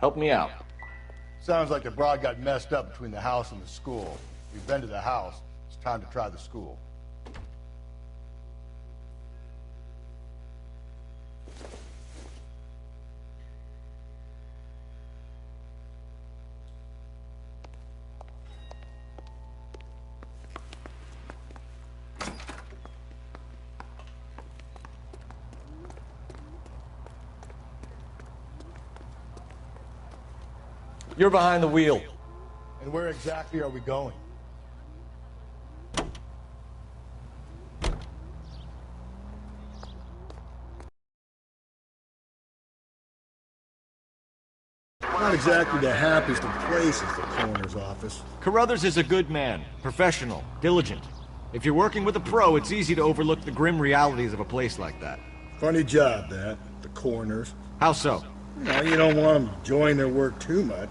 Help me out. Sounds like the broad got messed up between the house and the school. We've been to the house. It's time to try the school. You're behind the wheel. And where exactly are we going? Not exactly the happiest of places, the coroner's office. Carruthers is a good man, professional, diligent. If you're working with a pro, it's easy to overlook the grim realities of a place like that. Funny job, that. The coroner's. How so? Well, you don't want them enjoying their work too much.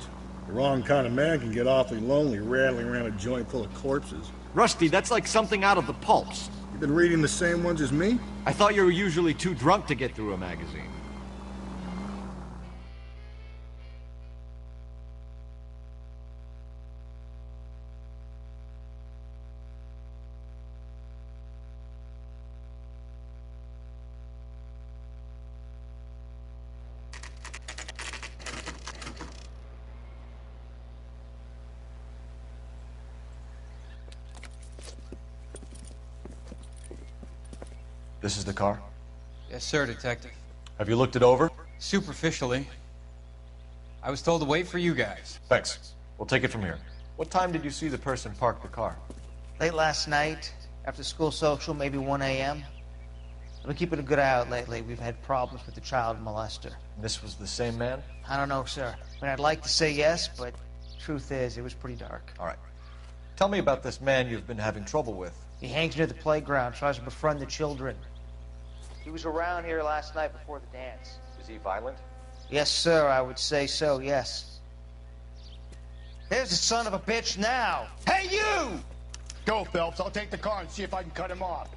The wrong kind of man can get awfully lonely rattling around a joint full of corpses. Rusty, that's like something out of the pulps. You been reading the same ones as me? I thought you were usually too drunk to get through a magazine. This is the car? Yes, sir, Detective. Have you looked it over? Superficially. I was told to wait for you guys. Thanks. We'll take it from here. What time did you see the person park the car? Late last night, after school social, maybe 1 a.m. I've been keeping a good eye out lately. We've had problems with the child molester. And this was the same man? I don't know, sir. I mean, I'd like to say yes, but truth is, it was pretty dark. All right. Tell me about this man you've been having trouble with. He hangs near the playground, tries to befriend the children. He was around here last night before the dance. Is he violent? Yes, sir, I would say so, yes. There's the son of a bitch now. Hey, you! Go, Phelps. I'll take the car and see if I can cut him off.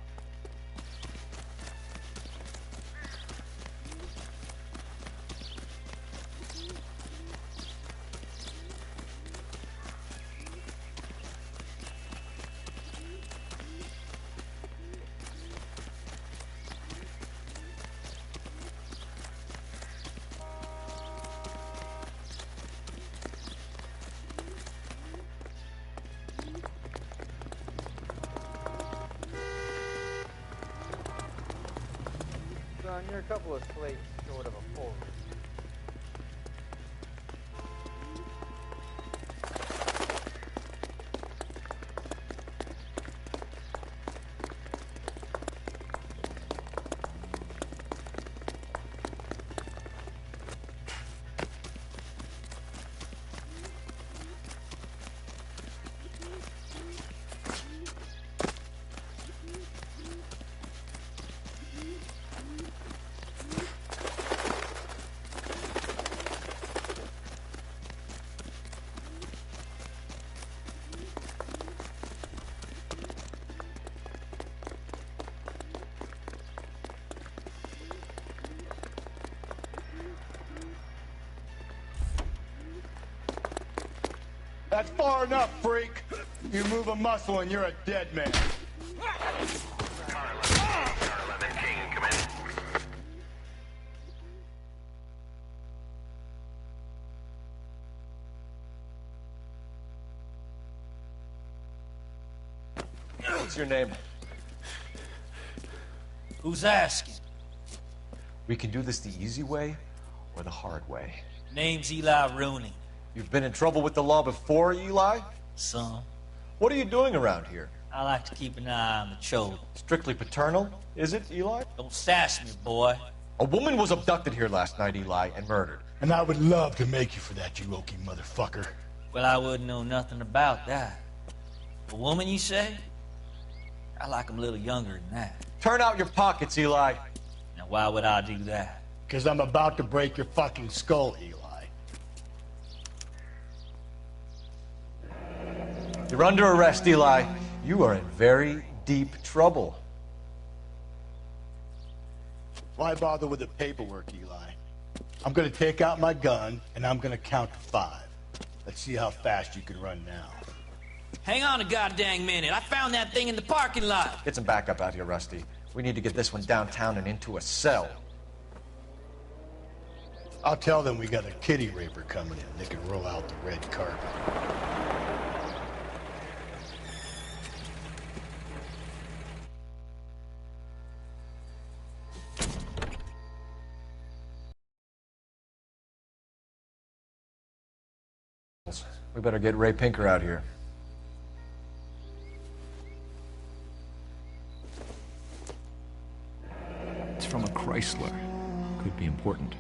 Son, you're a couple of slates short of a full. That's far enough, freak. You move a muscle and you're a dead man. What's your name? Who's asking? We can do this the easy way or the hard way. Name's Eli Rooney. You've been in trouble with the law before, Eli? Son, What are you doing around here? I like to keep an eye on the children. Strictly paternal, is it, Eli? Don't sass me, boy. A woman was abducted here last night, Eli, and murdered. And I would love to make you for that, you oaky motherfucker. Well, I wouldn't know nothing about that. A woman, you say? I like 'em a little younger than that. Turn out your pockets, Eli. Now, why would I do that? Because I'm about to break your fucking skull, Eli. You're under arrest, Eli. You are in very deep trouble. Why bother with the paperwork, Eli? I'm gonna take out my gun, and I'm gonna count to 5. Let's see how fast you can run now. Hang on a goddamn minute. I found that thing in the parking lot. Get some backup out here, Rusty. We need to get this one downtown and into a cell. I'll tell them we got a kitty raper coming in. They can roll out the red carpet. We better get Ray Pinker out here. It's from a Chrysler. Could be important.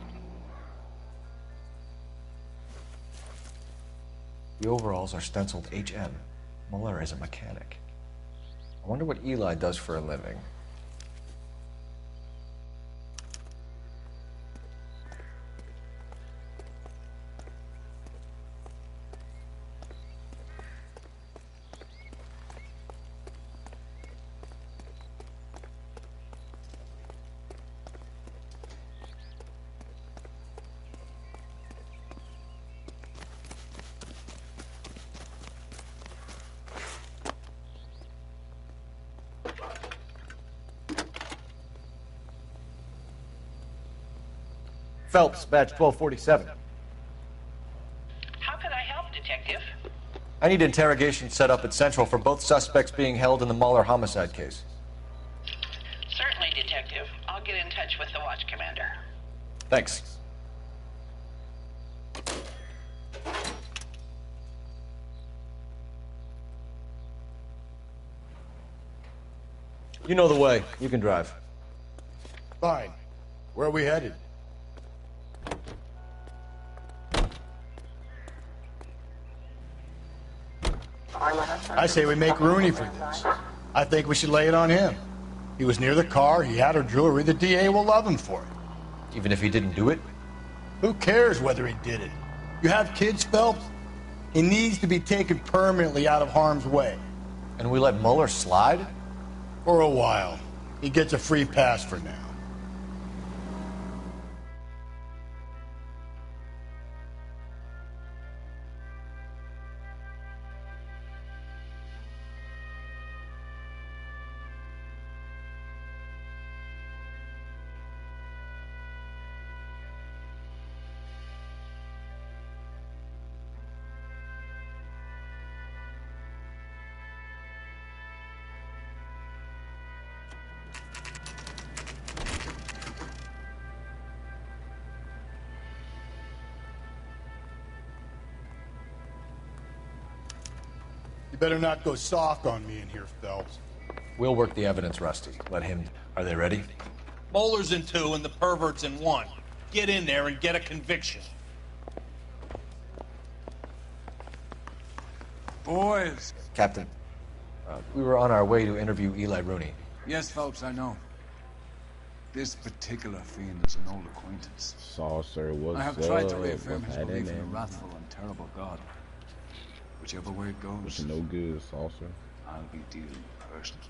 The overalls are stenciled HM. Muller is a mechanic. I wonder what Eli does for a living. Phelps, badge 1247. How can I help, Detective? I need interrogation set up at Central for both suspects being held in the Muller homicide case. Certainly, Detective. I'll get in touch with the watch commander. Thanks. You know the way. You can drive. Fine. Where are we headed? I say we make Rooney for this. I think we should lay it on him. He was near the car, he had her jewelry, the DA will love him for it. Even if he didn't do it? Who cares whether he did it? You have kids, Phelps? He needs to be taken permanently out of harm's way. And we let Muller slide? For a while. He gets a free pass for now. You better not go soft on me in here, Phelps. We'll work the evidence, Rusty. Let him... Are they ready? Bowler's in 2 and the pervert's in 1. Get in there and get a conviction. Boys. Captain, we were on our way to interview Eli Rooney. Yes, Phelps, I know. This particular fiend is an old acquaintance. Saucer was I have tried to reaffirm his belief in a wrathful and terrible God. Whichever way it goes, it's no good, Saucer. I'll be dealing personally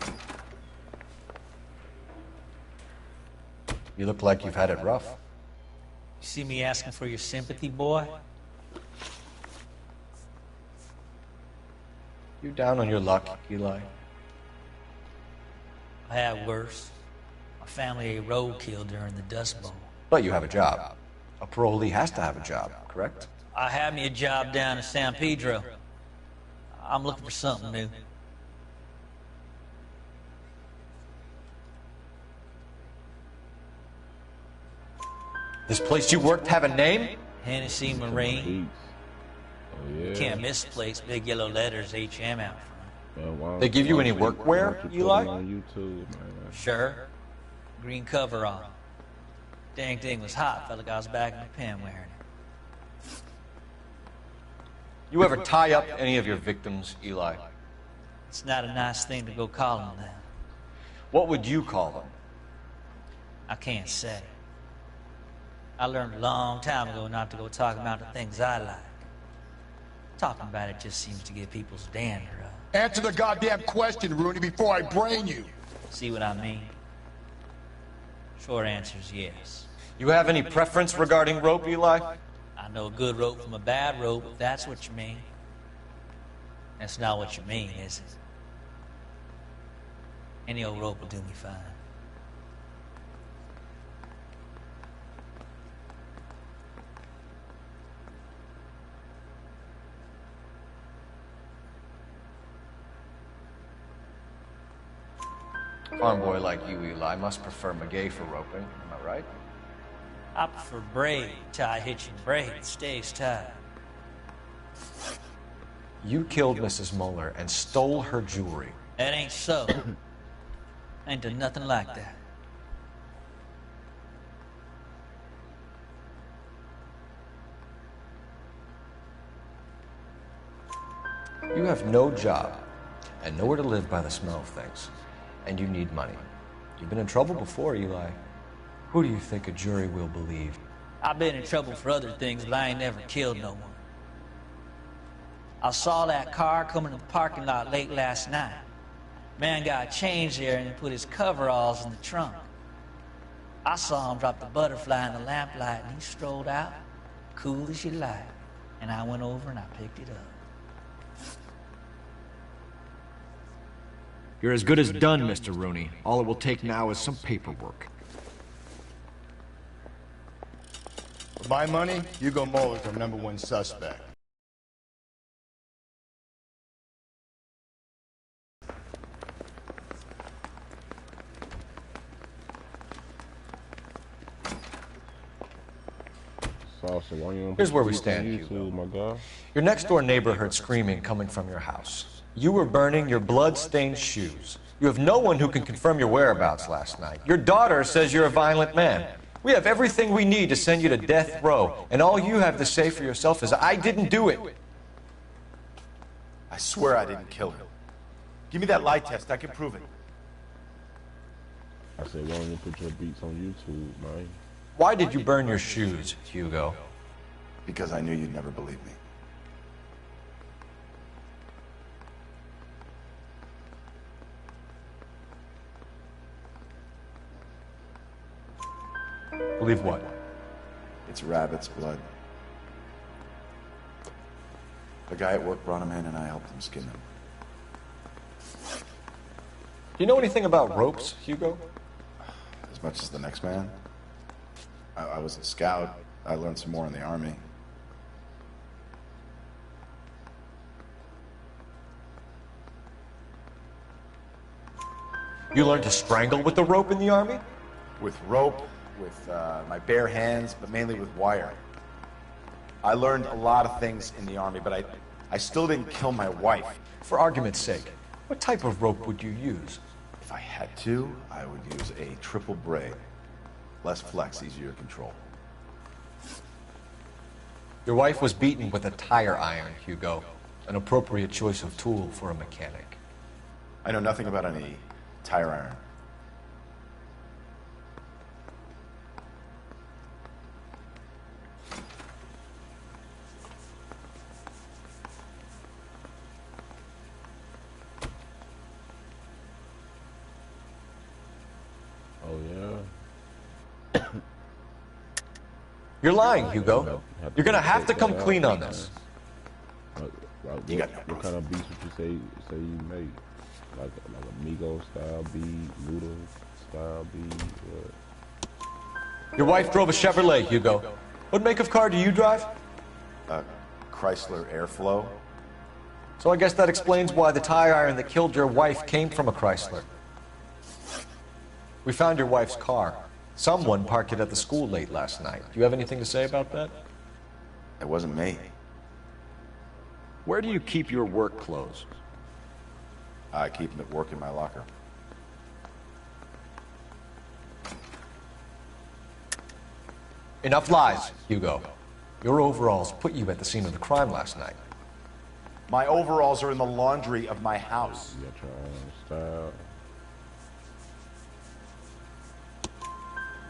with him. You look like you've had it rough. You see me asking for your sympathy, boy? You down on your luck, Eli? I had worse. My family ate roadkill during the Dust Bowl. But you have a job. A parolee has to have a job, correct? I had me a job down in San Pedro. I'm looking for something new. This place you worked have a name? Hennessy Marine. Oh, yeah. You can't miss the place. Big yellow letters, HM out front. They give you any workwear, Eli? On YouTube, man. Sure. Green coverall. Dang thing was hot. Felt like I was back in the pen wearing it. You ever tie up any of your victims, Eli? It's not a nice thing to go calling them. What would you call them? I can't say. I learned a long time ago not to go talking about the things I like. Talking about it just seems to get people's dander up. Answer the goddamn question, Rooney, before I brain you. See what I mean? Short answer is yes. You have any preference regarding rope, Eli? I know a good rope from a bad rope, if that's what you mean. That's not what you mean, is it? Any old rope will do me fine. Farm boy like you, Eli, must prefer Magay for roping. Am I right? I prefer braid, tie hitching braid, stays tied. You killed Mrs. Muller and stole her jewelry. That ain't so. I ain't done nothing like that. You have no job and nowhere to live by the smell of things. And you need money. You've been in trouble before, Eli. Who do you think a jury will believe? I've been in trouble for other things, but I ain't never killed no one. I saw that car coming to the parking lot late last night. Man got changed there and he put his coveralls in the trunk. I saw him drop the butterfly in the lamplight and he strolled out, cool as you like. And I went over and I picked it up. You're as good as done, Mr. Rooney. All it will take now is some paperwork. For my money, Hugo Muller's our #1 suspect. Here's where we stand, Hugo. My God. Your next-door neighbor heard screaming coming from your house. You were burning your blood-stained shoes. You have no one who can confirm your whereabouts last night. Your daughter says you're a violent man. We have everything we need to send you to death row, and all you have to say for yourself is, I didn't do it. I swear I didn't kill him. Give me that lie test, I can prove it. I said, why don't you put your beats on YouTube, man? Why did you burn your shoes, Hugo? Because I knew you'd never believe me. Believe what? It's rabbit's blood. A guy at work brought him in and I helped him skin him. Do you know anything about ropes, Hugo? As much as the next man. I was a scout. I learned some more in the army. You learned to strangle with the rope in the army? With rope, with my bare hands, but mainly with wire. I learned a lot of things in the army, but I still didn't kill my wife. For argument's sake, what type of rope would you use? If I had to, I would use a triple braid. Less flex, easier to control. Your wife was beaten with a tire iron, Hugo. An appropriate choice of tool for a mechanic. I know nothing about any tire iron. Oh, yeah. You're lying, Hugo. You're gonna have to come clean on this. What kind of beats would you say you make? Like a Migo style beat, Luda style beat? What? Your wife drove a Chevrolet, Hugo. What make of car do you drive? Chrysler Airflow. So I guess that explains why the tire iron that killed your wife came from a Chrysler. We found your wife's car. Someone parked it at the school late last night. Do you have anything to say about that? It wasn't me. Where do you keep your work clothes? I keep them at work in my locker. Enough lies, Hugo. Your overalls put you at the scene of the crime last night. My overalls are in the laundry of my house. You got your own style.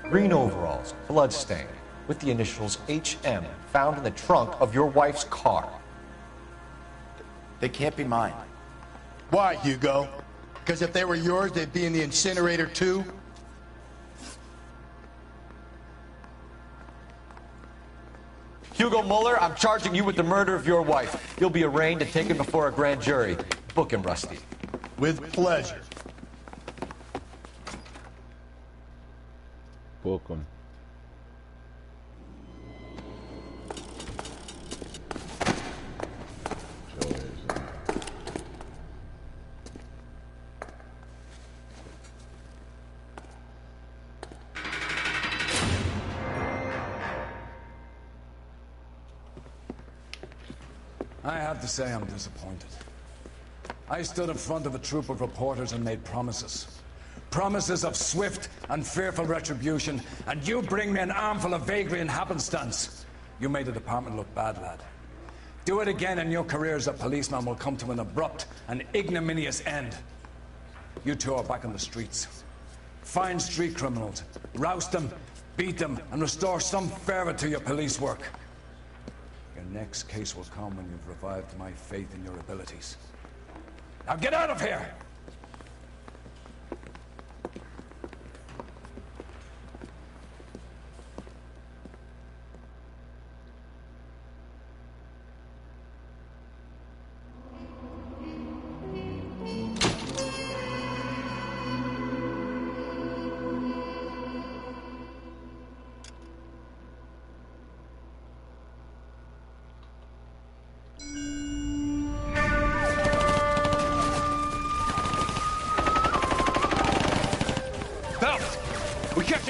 Green overalls, bloodstained, with the initials HM found in the trunk of your wife's car. They can't be mine. Why, Hugo? Because if they were yours, they'd be in the incinerator too? Hugo Muller, I'm charging you with the murder of your wife. You'll be arraigned and taken before a grand jury. Book him, Rusty. With pleasure. Book him. I have to say I'm disappointed. I stood in front of a troop of reporters and made promises. Promises of swift and fearful retribution, and you bring me an armful of vagary and happenstance. You made the department look bad, lad. Do it again and your career as a policeman will come to an abrupt and ignominious end. You two are back on the streets. Find street criminals, roust them, beat them, and restore some fervor to your police work. Your next case will come when you've revived my faith in your abilities. Now get out of here!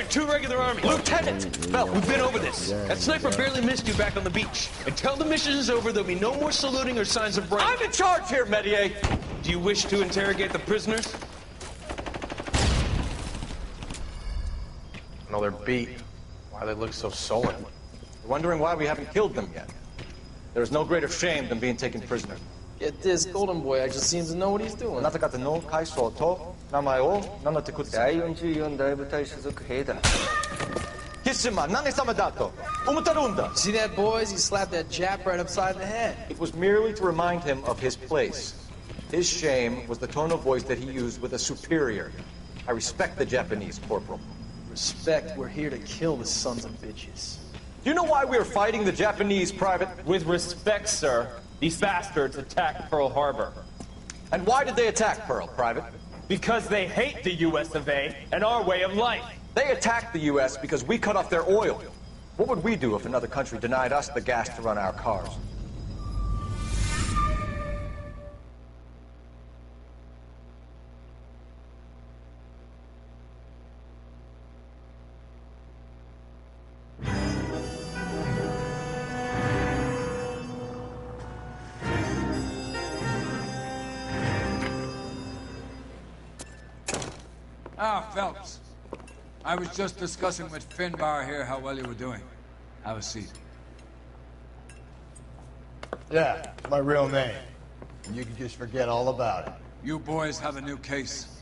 Two regular army. Lieutenant! Phelps, we've been over this. That sniper barely missed you back on the beach. Until the mission is over, there'll be no more saluting or signs of break. I'm in charge here, Medier! Do you wish to interrogate the prisoners? No, they're beat. Why they look so sullen? You're wondering why we haven't killed them yet. There is no greater shame than being taken prisoner. Get this, Golden Boy, I just seems to know what he's doing. See that, boys? He slapped that Jap right upside the head. It was merely to remind him of his place. His shame was the tone of voice that he used with a superior. I respect the Japanese, Corporal. Respect, we're here to kill the sons of bitches. Do you know why we are fighting the Japanese, Private? With respect, sir, these bastards attacked Pearl Harbor. And why did they attack Pearl, Private? Because they hate the US of A and our way of life. They attacked the US because we cut off their oil. What would we do if another country denied us the gas to run our cars? Ah, Phelps. I was just discussing with Finbar here how well you were doing. Have a seat. Yeah, it's my real name. And you can just forget all about it. You boys have a new case.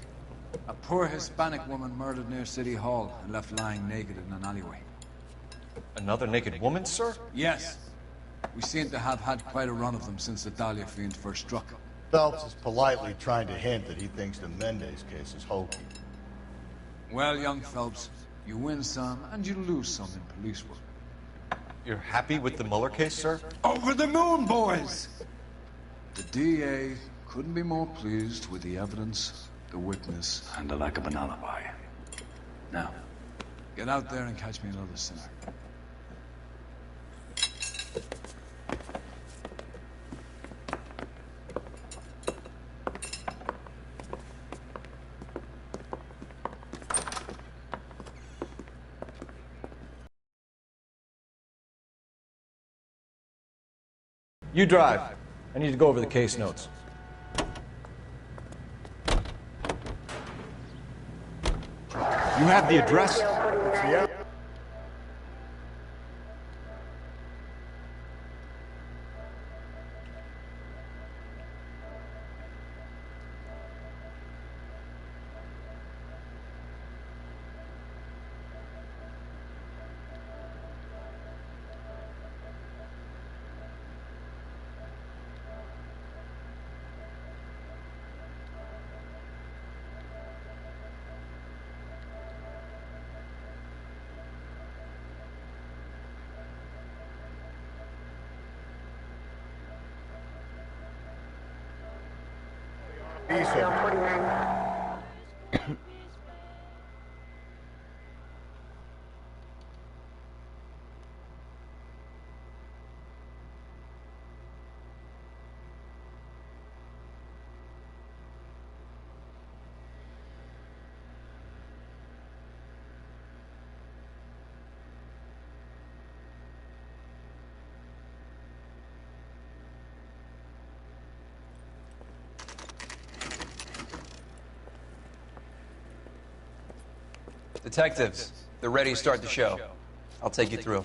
A poor Hispanic woman murdered near City Hall and left lying naked in an alleyway. Another naked woman, sir? Yes. We seem to have had quite a run of them since the Dahlia fiend first struck. Phelps is politely trying to hint that he thinks the Mendez case is hokey. Well, young Phelps, you win some and you lose some in police work. You're happy with the Muller case, sir? Over the moon, boys! The DA couldn't be more pleased with the evidence, the witness, and the lack of an alibi. Now, get out there and catch me another sinner. You drive. I need to go over the case notes. You have the address? Yeah. Detectives, they're ready to start the show. I'll take you through.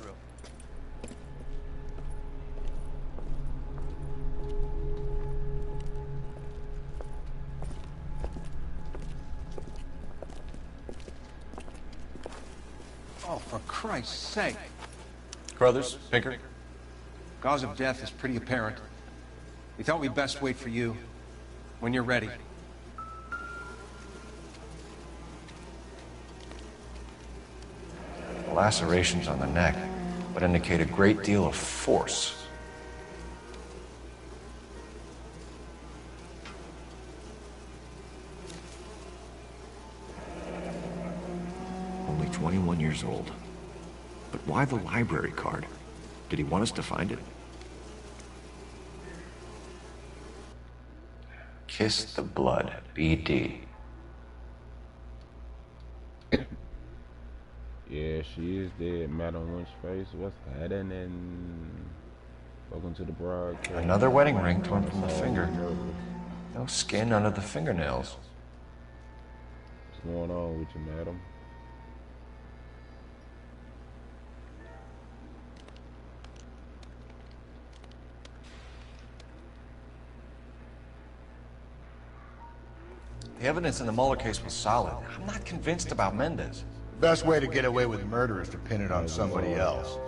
Oh, for Christ's sake. Crothers, Pinker. Cause of death is pretty apparent. We thought we'd best wait for you. When you're ready. The lacerations on the neck would indicate a great deal of force. Only 21 years old. But why the library card? Did he want us to find it? Kiss the blood, BD. Yeah, she is dead. Madam Lynch's face. What's happening? Welcome to the broadcast. Another wedding ring torn from the finger. No skin under the fingernails. What's going on with you, madam? The evidence in the Mueller case was solid. I'm not convinced about Mendez. The best way to get away with murder is to pin it on somebody else.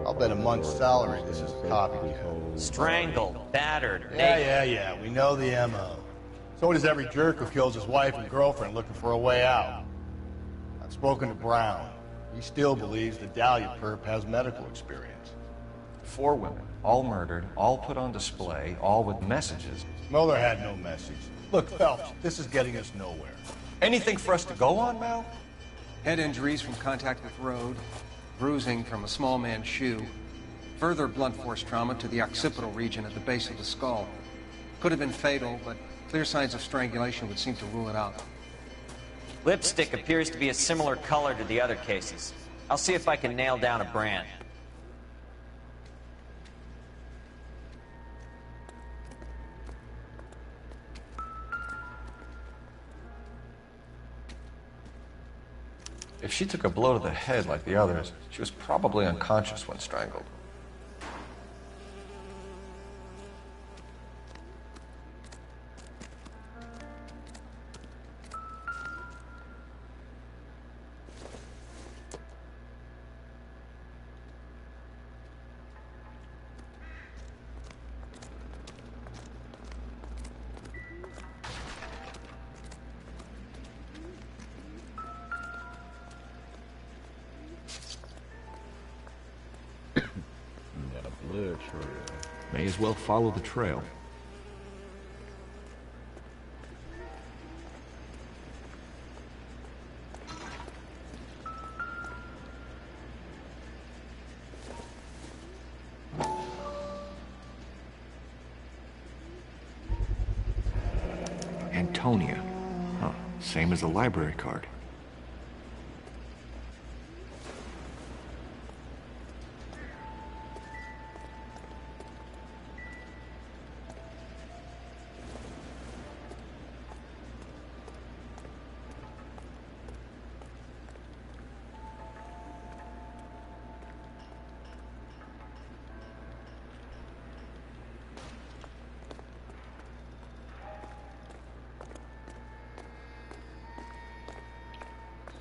I'll bet a month's salary this is a copycat. Strangled, battered, Yeah. We know the M.O. So does every jerk who kills his wife and girlfriend looking for a way out. I've spoken to Brown. He still believes the Dahlia Purp has medical experience. 4 women, all murdered, all put on display, all with messages. Mueller had no message. Look, Phelps, this is getting us nowhere. Anything for us to go on, Mal? Head injuries from contact with road, bruising from a small man's shoe, further blunt force trauma to the occipital region at the base of the skull. Could have been fatal, but clear signs of strangulation would seem to rule it out. Lipstick appears to be a similar color to the other cases. I'll see if I can nail down a brand. If she took a blow to the head like the others, she was probably unconscious when strangled. May as well follow the trail. Antonia. Huh. Same as the library card.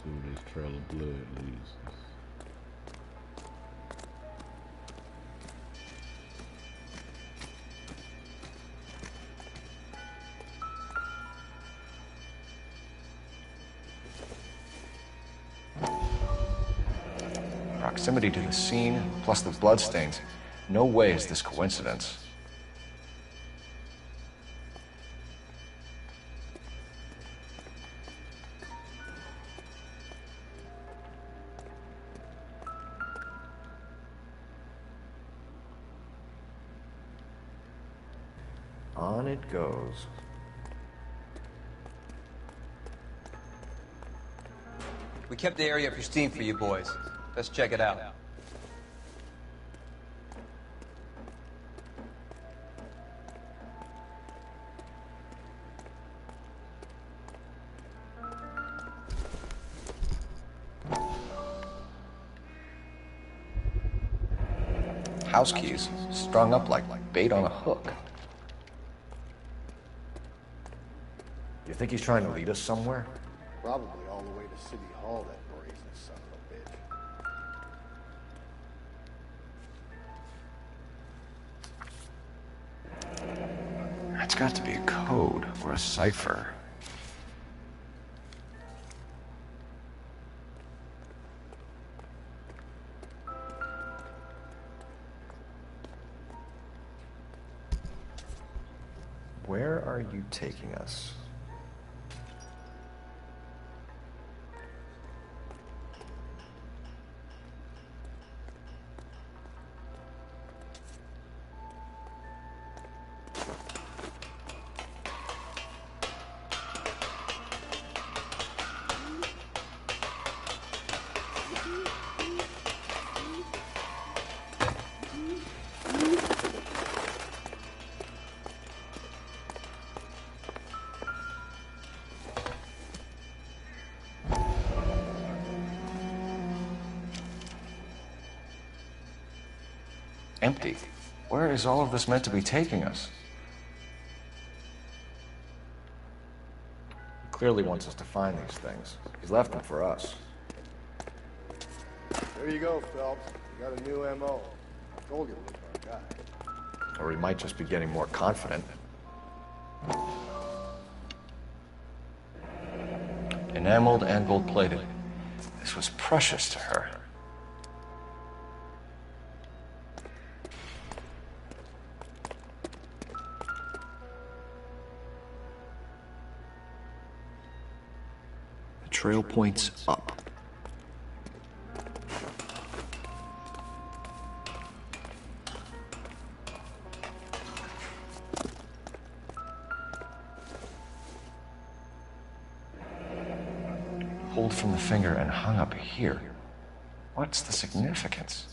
This trail of blood leads us. Proximity to the scene, plus the bloodstains. No way is this coincidence. on it goes. We kept the area pristine for you boys. Let's check it out. House keys, strung up like bait on a hook. You think he's trying to lead us somewhere? Probably all the way to City Hall, that brazen son of a bitch. That's got to be a code or a cipher. Where are you taking us? Empty. Where is all of this meant to be taking us? He clearly wants us to find these things. He's left them for us. There you go, Phelps. You got a new M.O. I told you to look for our guy. Or he might just be getting more confident. Enameled and gold-plated. This was precious to her. The trail points up. Pulled from the finger and hung up here. What's the significance?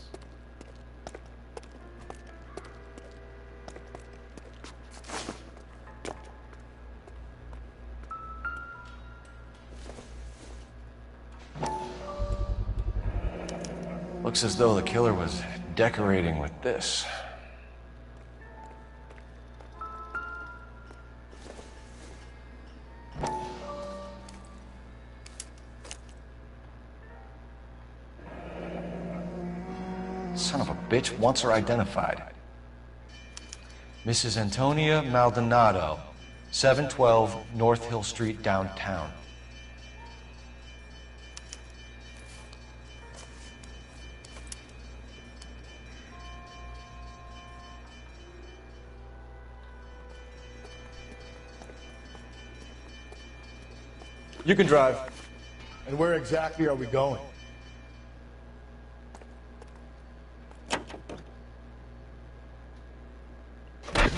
Looks as though the killer was decorating with this. Son of a bitch wants her identified. Mrs. Antonia Maldonado, 712 North Hill Street, downtown. You can drive. And where exactly are we going?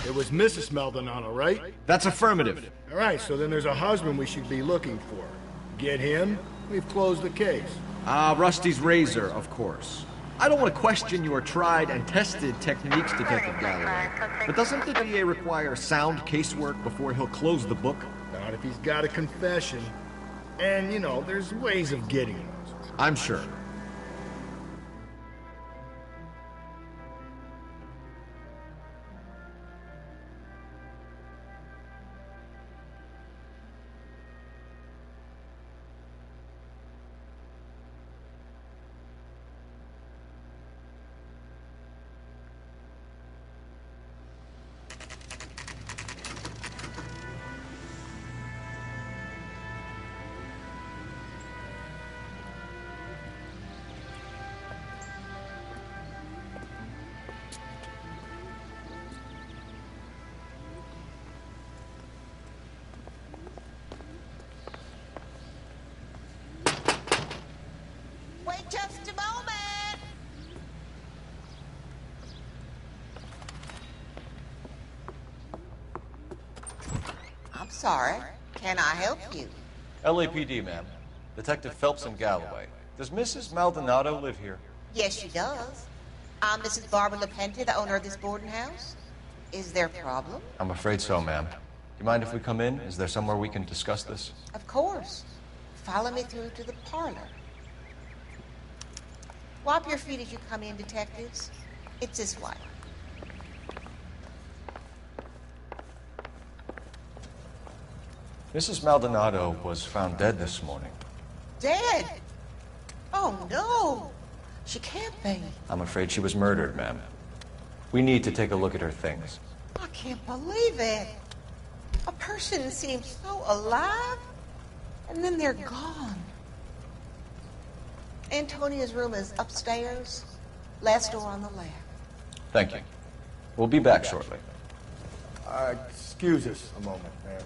It was Mrs. Maldonado, right? That's affirmative. All right, so then there's a husband we should be looking for. Get him, we've closed the case. Rusty's razor, of course. I don't want to question your tried and tested techniques, Detective Galloway. But doesn't the DA require sound casework before he'll close the book? Not if he's got a confession. And, you know, there's ways of getting those. I'm sure. I'm sorry. Can I help you? LAPD, ma'am. Detective Phelps and Galloway. Does Mrs. Maldonado live here? Yes, she does. I'm Mrs. Barbara LaPenta, the owner of this boarding house. Is there a problem? I'm afraid so, ma'am. Do you mind if we come in? Is there somewhere we can discuss this? Of course. Follow me through to the parlor. Wipe your feet as you come in, detectives. It's this way. Mrs. Maldonado was found dead this morning. Dead? Oh, no. She can't be. I'm afraid she was murdered, ma'am. We need to take a look at her things. I can't believe it. A person seems so alive, and then they're gone. Antonia's room is upstairs, last door on the left. Thank you. We'll be back shortly. Excuse us a moment, ma'am.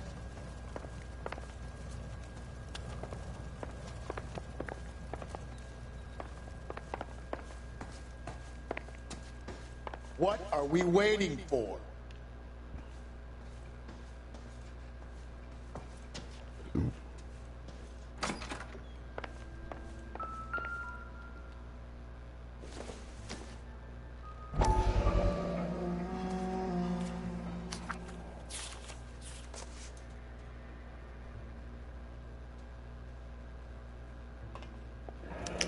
What are we waiting for?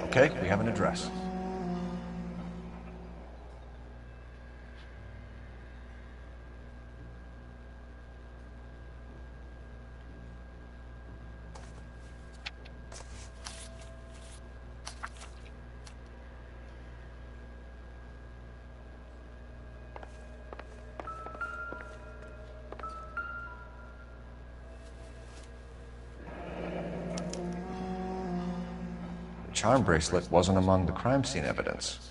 Okay, we have an address. The charm bracelet wasn't among the crime scene evidence.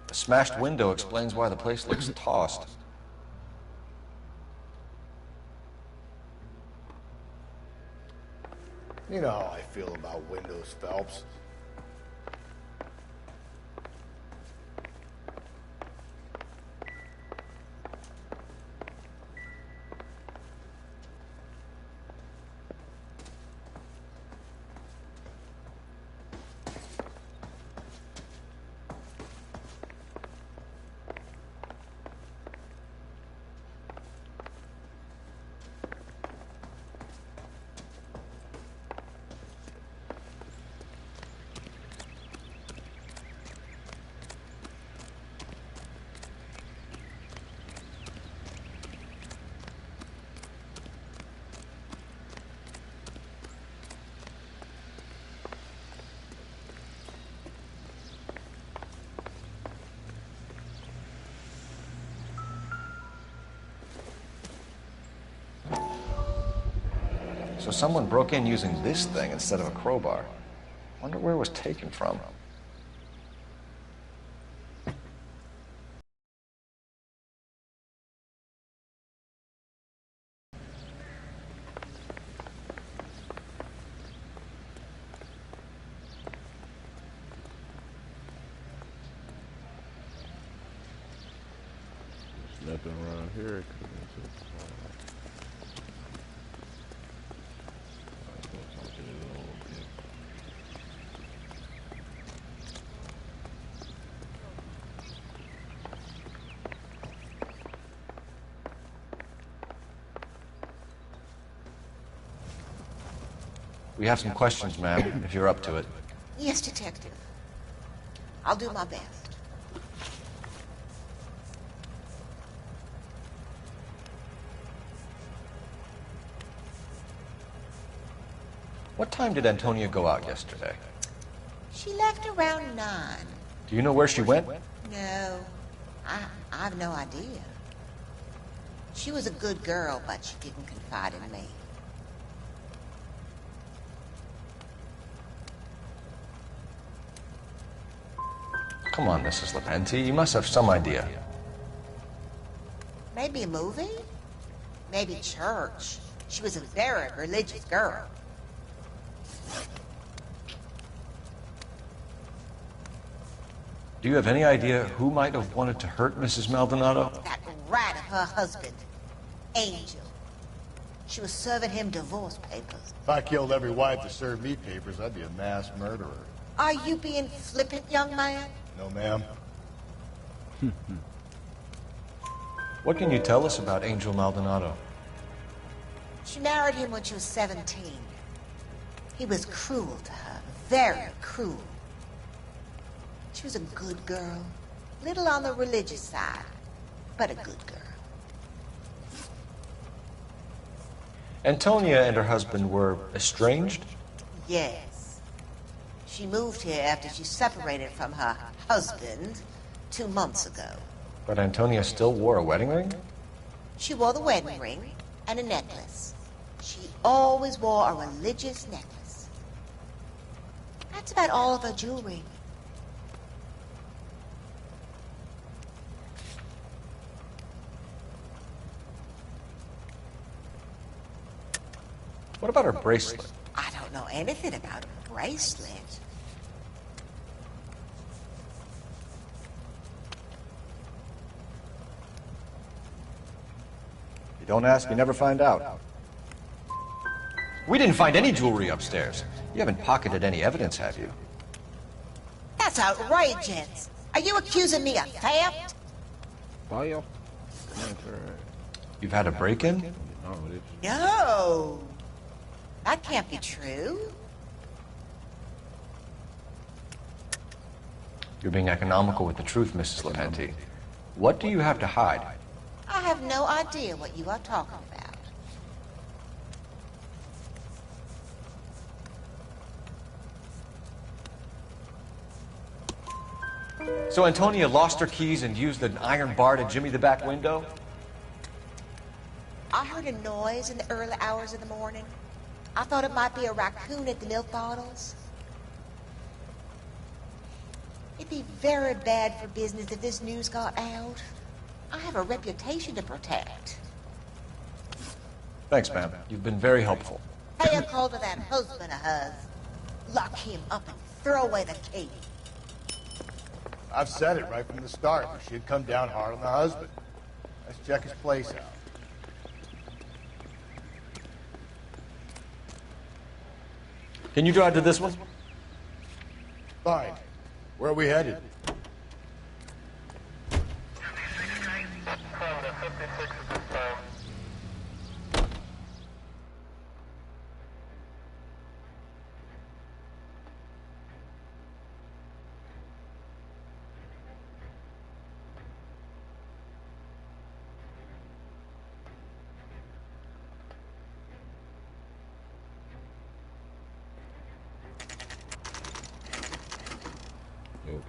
The smashed window explains why the place looks tossed. You know how I feel about windows, Phelps. So someone broke in using this thing instead of a crowbar. Wonder where it was taken from. There's nothing around here. It could have been so far. We have some questions, ma'am, if you're up to it. Yes, detective. I'll do my best. What time did Antonia go out yesterday? She left around 9. Do you know where she went? No, I have no idea. She was a good girl, but she didn't confide in me. Come on, Mrs. LaPenta, you must have some idea. Maybe a movie? Maybe church. She was a very religious girl. Do you have any idea who might have wanted to hurt Mrs. Maldonado? That rat of her husband, Angel. She was serving him divorce papers. If I killed every wife to serve me papers, I'd be a mass murderer. Are you being flippant, young man? No, ma'am. What can you tell us about Angel Maldonado? She married him when she was 17. He was cruel to her, very cruel. She was a good girl, little on the religious side, but a good girl. Antonia and her husband were estranged? Yes. She moved here after she separated from her husband 2 months ago. But Antonia still wore a wedding ring? She wore the wedding ring and a necklace. She always wore a religious necklace. That's about all of her jewelry. What about her bracelet? I don't know anything about a bracelet. You don't ask, you never find out. We didn't find any jewelry upstairs. You haven't pocketed any evidence, have you? That's outrageous. Are you accusing me of theft? Fire? You've had a break-in? No. That can't be true. You're being economical with the truth, Mrs. Lepenti. What do you have to hide? I have no idea what you are talking about. So Antonia lost her keys and used an iron bar to jimmy the back window? I heard a noise in the early hours of the morning. I thought it might be a raccoon at the milk bottles. It'd be very bad for business if this news got out. I have a reputation to protect. Thanks, ma'am. You've been very helpful. Pay a call to that husband of hers. Lock him up and throw away the key. I've said it right from the start. We should come down hard on the husband. Let's check his place out. Can you drive to this one? Fine. Where are we headed?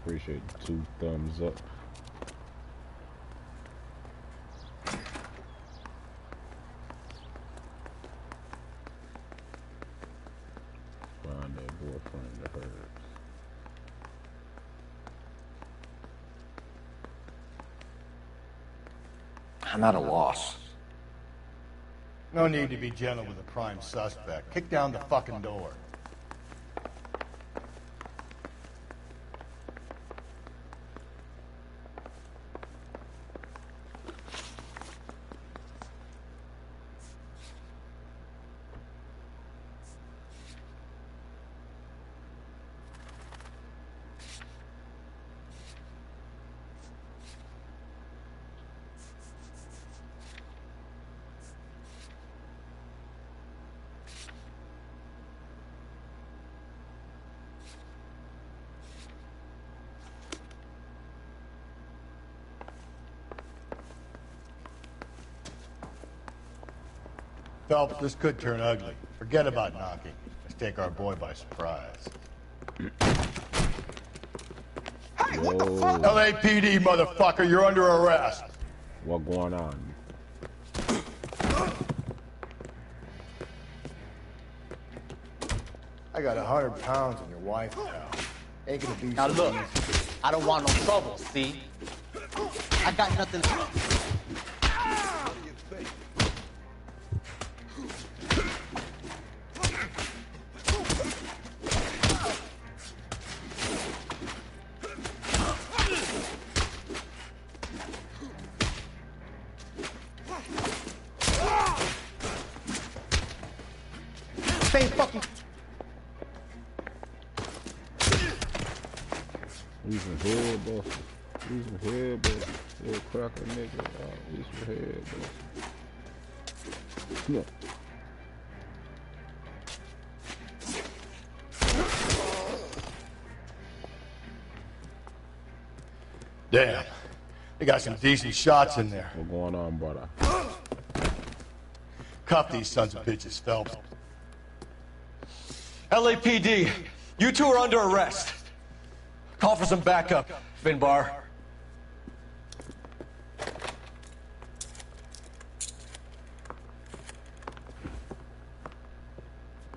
Appreciate the 2 thumbs up. Find that boyfriend of hers. I'm at a loss. No need to be gentle with a prime suspect. Kick down the fucking door. Phelps, this could turn ugly. Forget about knocking. Let's take our boy by surprise. Hey, what the fuck? LAPD, motherfucker, you're under arrest. What going on? I got 100 pounds on your wife now. Ain't gonna be now so look, easy. I don't want no trouble, see? I got nothing. We some head busters. We some head busters. Head cracker nigga. We some head busters. Look. Damn. They got some decent shots in there. What's going on, brother? Cuff these sons of bitches, Phelps. LAPD, you two are under arrest. Call for some backup, Finbar.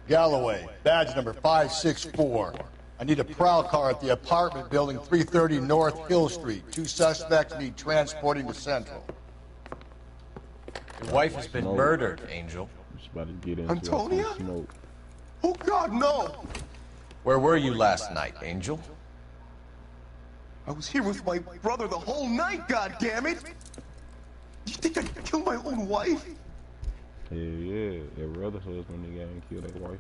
Galloway, badge number 564. I need a prowl car at the apartment building 330 North Hill Street. 2 suspects need transporting to Central. Your wife has been murdered, Angel. Just about to get into Antonia? some smoke. Oh, God, no! Where were you last night, Angel? I was here with my brother the whole night, goddammit! You think I'd kill my own wife? Hell yeah, that brother husband nigga ain't killed that wife.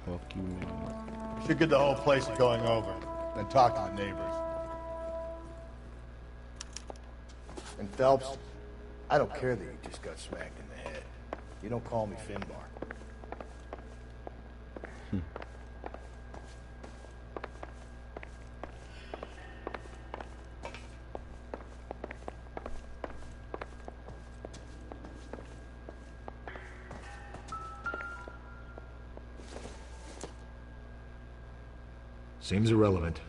Fuck you, man. We should get the whole place going over, then talk to the neighbors. And Phelps, I don't care that you just got smacked in the head. You don't call me Finbar. Seems irrelevant.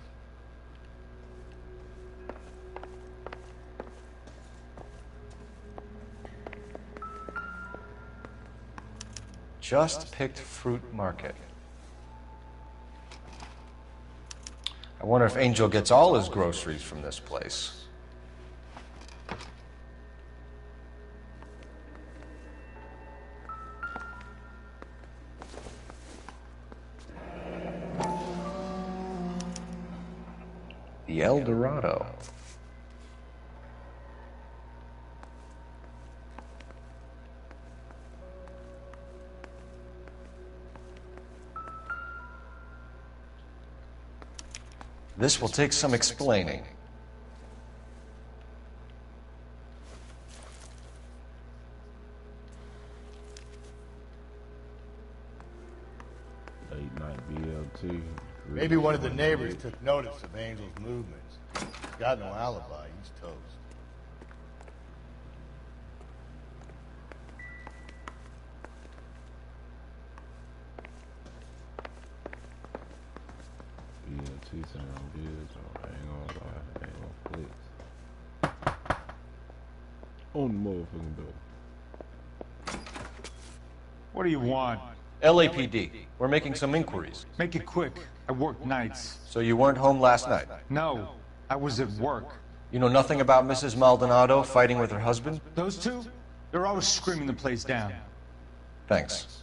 Just picked fruit market. I wonder if Angel gets all his groceries from this place. The El Dorado. This will take some explaining. Late night BLT. Maybe one of the neighbors took notice of Angel's movements. He's got no alibi. He's toast. BLT sound good, so I ain't gonna lie. I ain't gonna flex. On the motherfucking door. What do you want? LAPD. We're making some inquiries. Make it quick. I work nights. So you weren't home last night? No, I was at work. You know nothing about Mrs. Maldonado fighting with her husband? Those two? They're always screaming the place down. Thanks.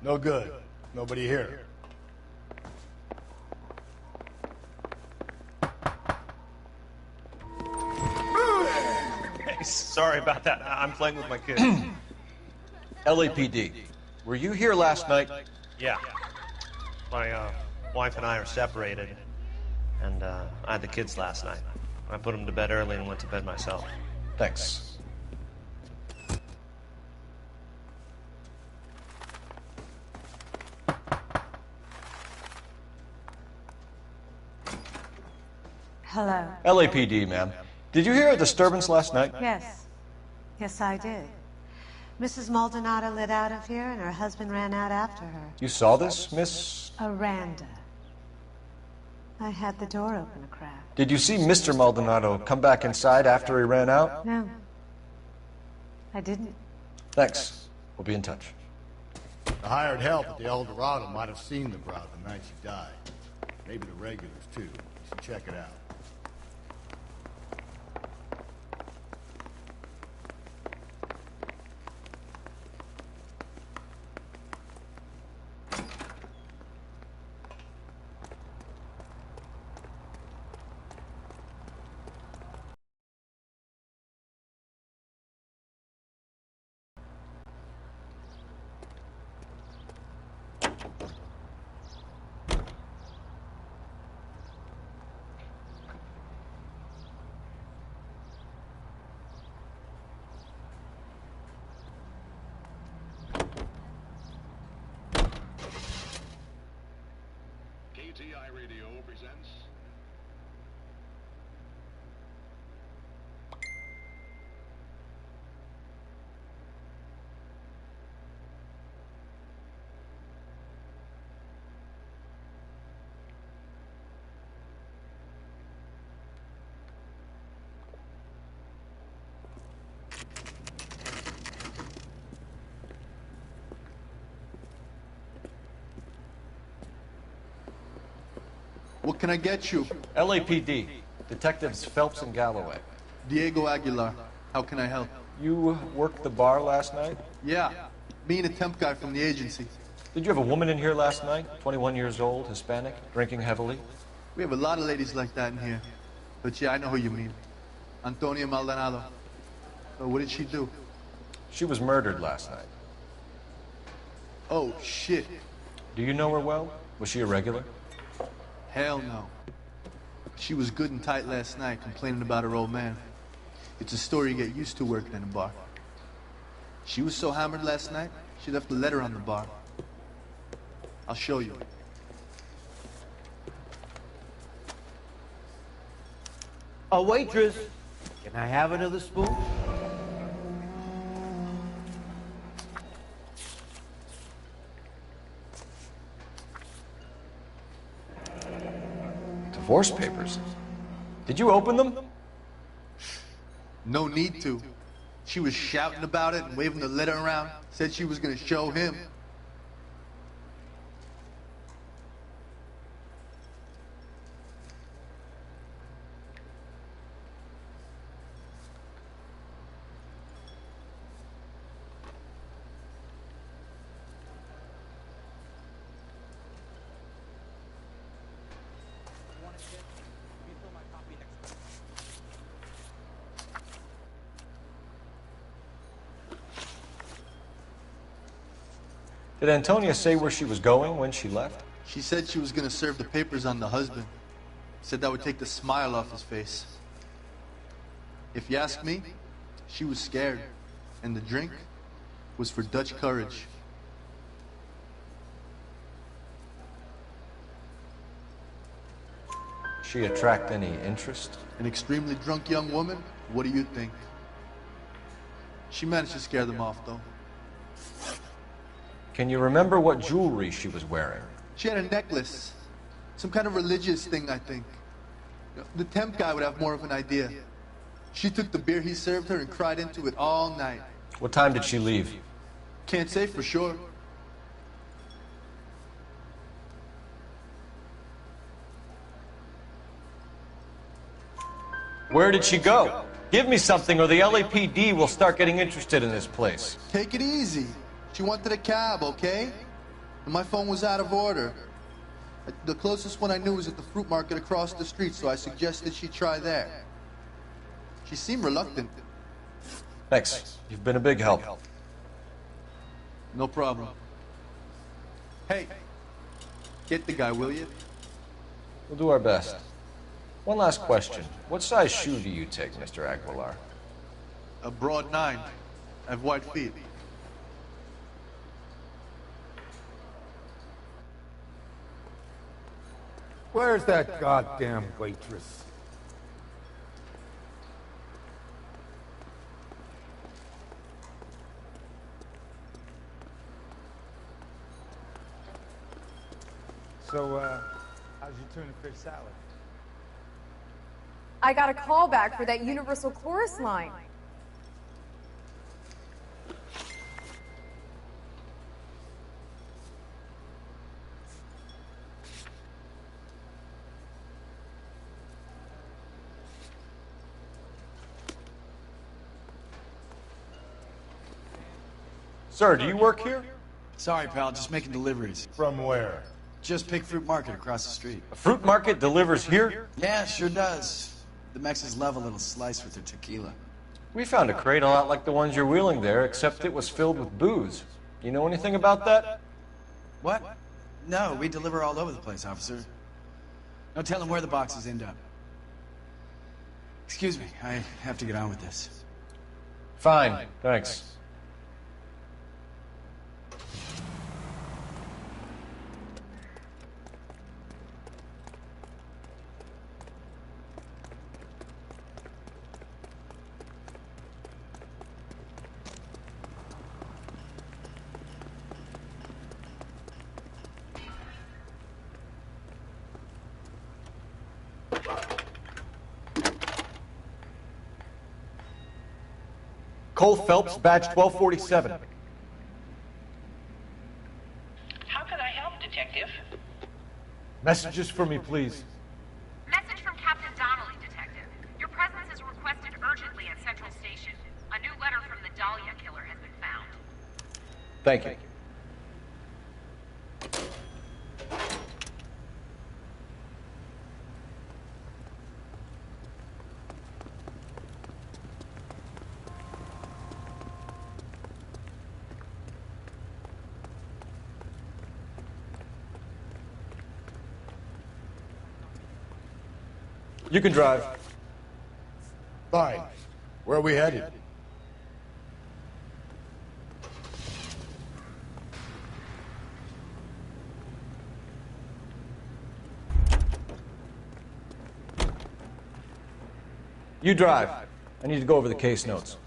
No good. Nobody here. Sorry about that. I'm playing with my kids. LAPD. Were you here last night? Yeah. My wife and I are separated, and I had the kids last night. I put them to bed early and went to bed myself. Thanks. Hello. LAPD, ma'am. Did you hear a disturbance last night? Yes. Yes, I did. Mrs. Maldonado lit out of here, and her husband ran out after her. You saw this, Miss? Aranda. I had the door open a crack. Did you see Mr. Maldonado come back inside after he ran out? No. I didn't. Thanks. We'll be in touch. The hired help at the El Dorado might have seen the broad the night she died. Maybe the regulars, too. You should check it out. What can I get you? LAPD. Detectives Phelps and Galloway. Diego Aguilar. How can I help? You worked the bar last night? Yeah. Me and a temp guy from the agency. Did you have a woman in here last night? 21 years old, Hispanic, drinking heavily? We have a lot of ladies like that in here. But yeah, I know who you mean. Antonia Maldonado. So what did she do? She was murdered last night. Oh, shit. Do you know her well? Was she a regular? Hell no. She was good and tight last night, complaining about her old man. It's a story you get used to working in a bar. She was so hammered last night, she left a letter on the bar. I'll show you. A waitress, can I have another spoon? Divorce papers. Did you open them? No need to. She was shouting about it and waving the letter around. Said she was gonna show him. Did Antonia say where she was going when she left? She said she was gonna serve the papers on the husband. Said that would take the smile off his face. If you ask me, she was scared. And the drink was for Dutch courage. She attract any interest? An extremely drunk young woman? What do you think? She managed to scare them off, though. Can you remember what jewelry she was wearing? She had a necklace. Some kind of religious thing, I think. The temp guy would have more of an idea. She took the beer he served her and cried into it all night. What time did she leave? Can't say for sure. Where did she go? Give me something or the LAPD will start getting interested in this place. Take it easy. She wanted a cab, okay? And my phone was out of order. The closest one I knew was at the fruit market across the street, so I suggested she try there. She seemed reluctant. Thanks. You've been a big help. No problem. Hey, get the guy, will you? We'll do our best. One last question. What size shoe do you take, Mr. Aguilar? A broad 9. I have white feet. Where's that goddamn waitress? So, how's your tuna fish salad? I got a call back for that Universal Chorus line. Sir, do you work here? Sorry, pal, just making deliveries. From where? Just Pig Fruit Market across the street. A fruit market delivers here? Yeah, sure does. The Mexes love a little slice with their tequila. We found a crate a lot like the ones you're wheeling there, except it was filled with booze. You know anything about that? What? No, we deliver all over the place, officer. No telling where the boxes end up. Excuse me, I have to get on with this. Fine, thanks. Cole Phelps, badge 1247. How can I help, Detective? Messages for me, please. Thank you. You can drive. Fine. Where are we headed? You drive. I need to go over the case notes.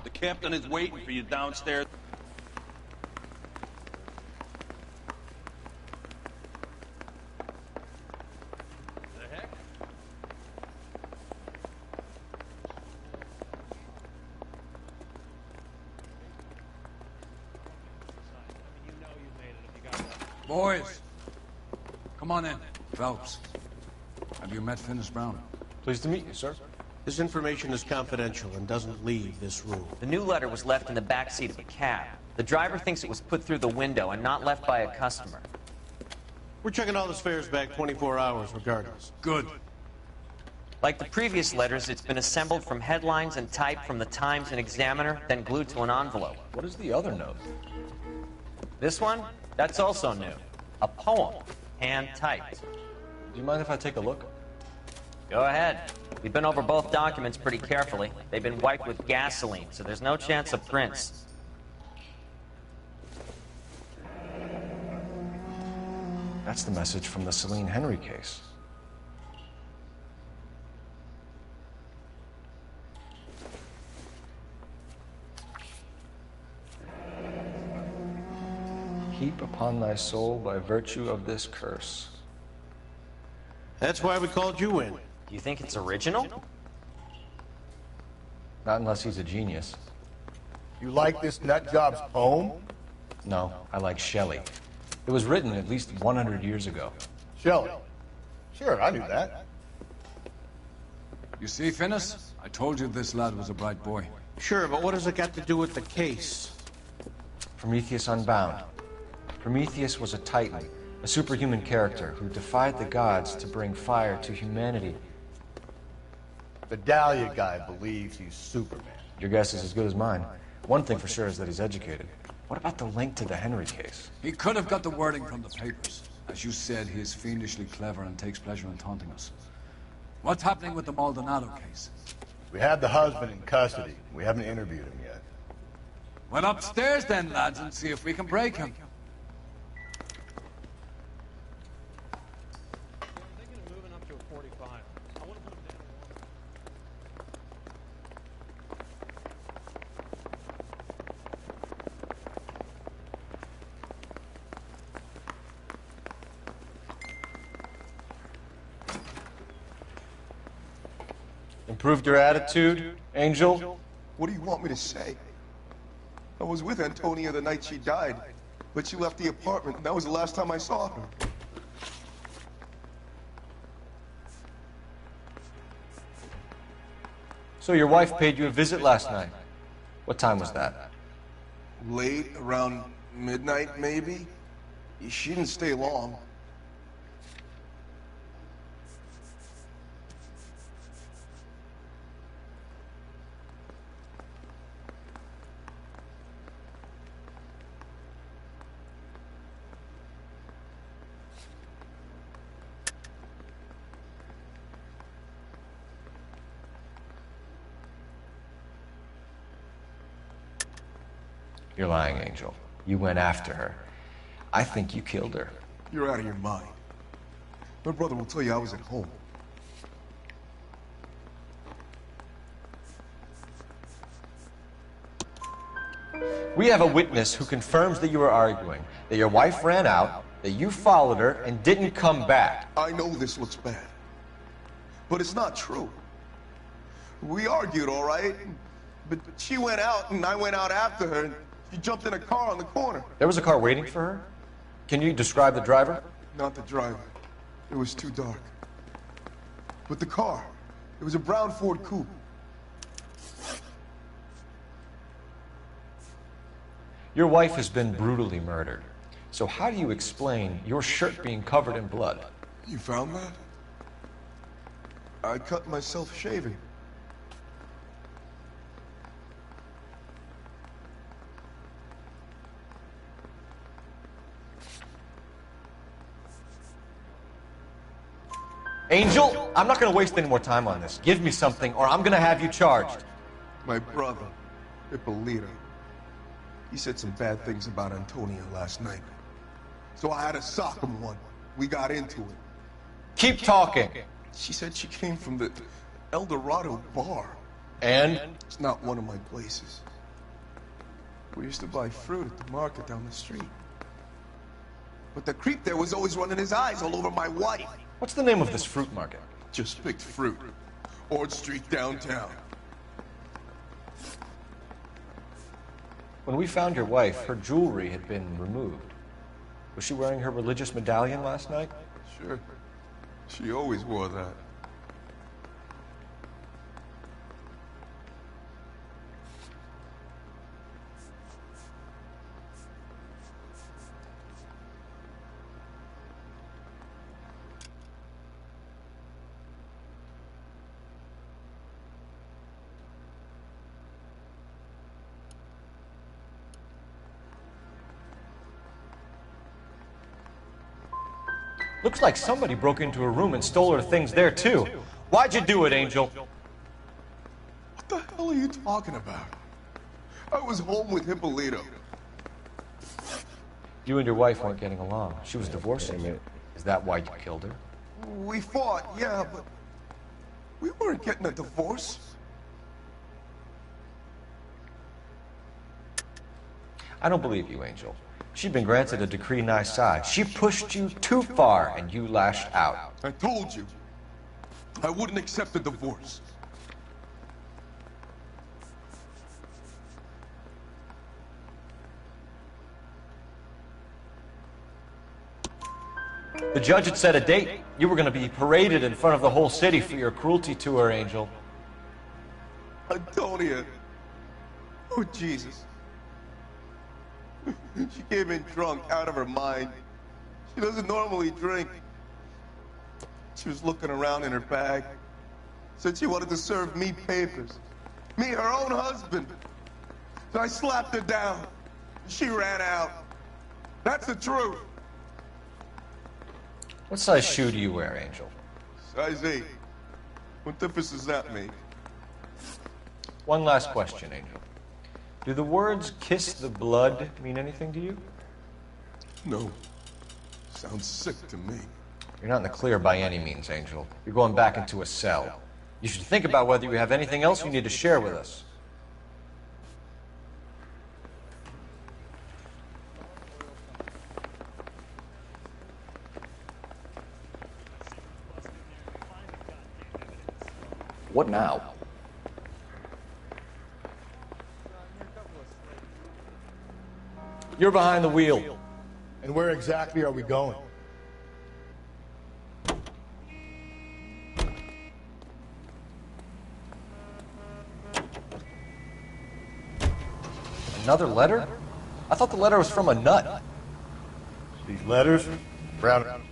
The captain is waiting for you downstairs. The heck? Boys, come on in. Phelps, have you met Finis Brown? Pleased to meet you, sir. This information is confidential and doesn't leave this room. The new letter was left in the back seat of a cab. The driver thinks it was put through the window and not left by a customer. We're checking all the fares back 24 hours regardless. Good. Like the previous letters, it's been assembled from headlines and typed from the Times and Examiner, then glued to an envelope. What is the other note? This one? That's also new. A poem, hand-typed. Do you mind if I take a look? Go ahead. We've been over both documents pretty carefully. They've been wiped with gasoline, so there's no chance of prints. That's the message from the Celine Henry case. Heap upon thy soul by virtue of this curse. That's why we called you in. Do you think it's original? Not unless he's a genius. You like this nutjob's poem? No, I like Shelley. It was written at least 100 years ago. Shelley? Sure, I knew that. You see, Finis? I told you this lad was a bright boy. Sure, but what has it got to do with the case? Prometheus Unbound. Prometheus was a titan, a superhuman character who defied the gods to bring fire to humanity. The Dahlia guy believes he's Superman. Your guess is as good as mine. One thing for sure is that he's educated. What about the link to the Henry case? He could have got the wording from the papers. As you said, he is fiendishly clever and takes pleasure in taunting us. What's happening with the Maldonado case? We have the husband in custody. We haven't interviewed him yet. Well, upstairs then, lads, and see if we can break him. Improved your attitude, Angel? What do you want me to say? I was with Antonia the night she died, but she left the apartment, and that was the last time I saw her. So your wife paid you a visit last night. What time was that? Late, around midnight, maybe? She didn't stay long. You're lying, Angel. You went after her. I think you killed her. You're out of your mind. My brother will tell you I was at home. We have a witness who confirms that you were arguing, that your wife ran out, that you followed her and didn't come back. I know this looks bad, but it's not true. We argued, all right, but she went out and I went out after her and she jumped in a car on the corner. There was a car waiting for her? Can you describe the driver? Not the driver. It was too dark. But the car, it was a brown Ford Coupe. Your wife has been brutally murdered. So how do you explain your shirt being covered in blood? You found that? I cut myself shaving. Angel, I'm not going to waste any more time on this. Give me something or I'm going to have you charged. My brother, Ippolito. He said some bad things about Antonia last night. So I had to sock him one. We got into it. Keep talking. She said she came from the El Dorado bar. And? It's not one of my places. We used to buy fruit at the market down the street. But the creep there was always running his eyes all over my wife. What's the name of this fruit market? Just picked fruit. Ord Street downtown. When we found your wife, her jewelry had been removed. Was she wearing her religious medallion last night? Sure. She always wore that. Looks like somebody broke into her room and stole her things there, too. Why'd you do it, Angel? What the hell are you talking about? I was home with Hippolito. You and your wife weren't getting along. She was divorcing you. Is that why you killed her? We fought, yeah, but we weren't getting a divorce. I don't believe you, Angel. She'd been granted a decree nisi. She pushed you too far, and you lashed out. I told you. I wouldn't accept a divorce. The judge had set a date. You were going to be paraded in front of the whole city for your cruelty to her, Angel. Antonia. Oh, Jesus. She came in drunk, out of her mind. She doesn't normally drink. She was looking around in her bag. Said she wanted to serve me papers. Me, her own husband. So I slapped her down. She ran out. That's the truth. What size shoe do you wear, Angel? Size 8. What difference does that make? One last question, Angel. Do the words kiss the blood mean anything to you? No. Sounds sick to me. You're not in the clear by any means, Angel. You're going back into a cell. You should think about whether you have anything else you need to share with us. What now? You're behind the wheel. And where exactly are we going? Another letter? I thought the letter was from a nut. These letters? Brown.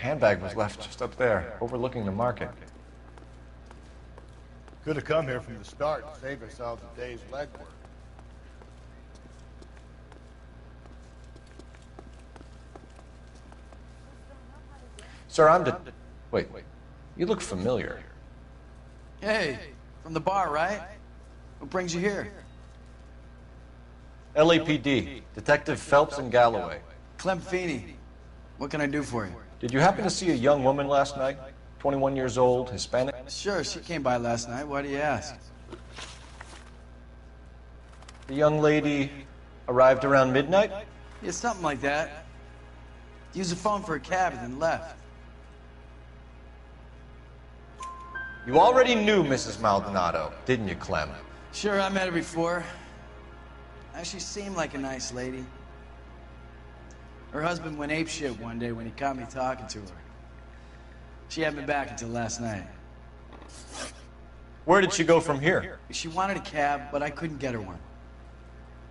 handbag was left just up there, overlooking the market. Could have come here from the start and saved ourselves a day's legwork. Sir, Wait. You look familiar. Hey, from the bar, right? What brings you here? LAPD, Detective Phelps and Galloway. Clem Feeney. What can I do for you? Did you happen to see a young woman last night? 21 years old, Hispanic? Sure, she came by last night. Why do you ask? The young lady arrived around midnight? Yeah, something like that. Used the phone for a cab and then left. You already knew Mrs. Maldonado, didn't you, Clem? Sure, I met her before. She seemed like a nice lady. Her husband went apeshit one day when he caught me talking to her. She hadn't been back until last night. Where did she go from here? She wanted a cab, but I couldn't get her one.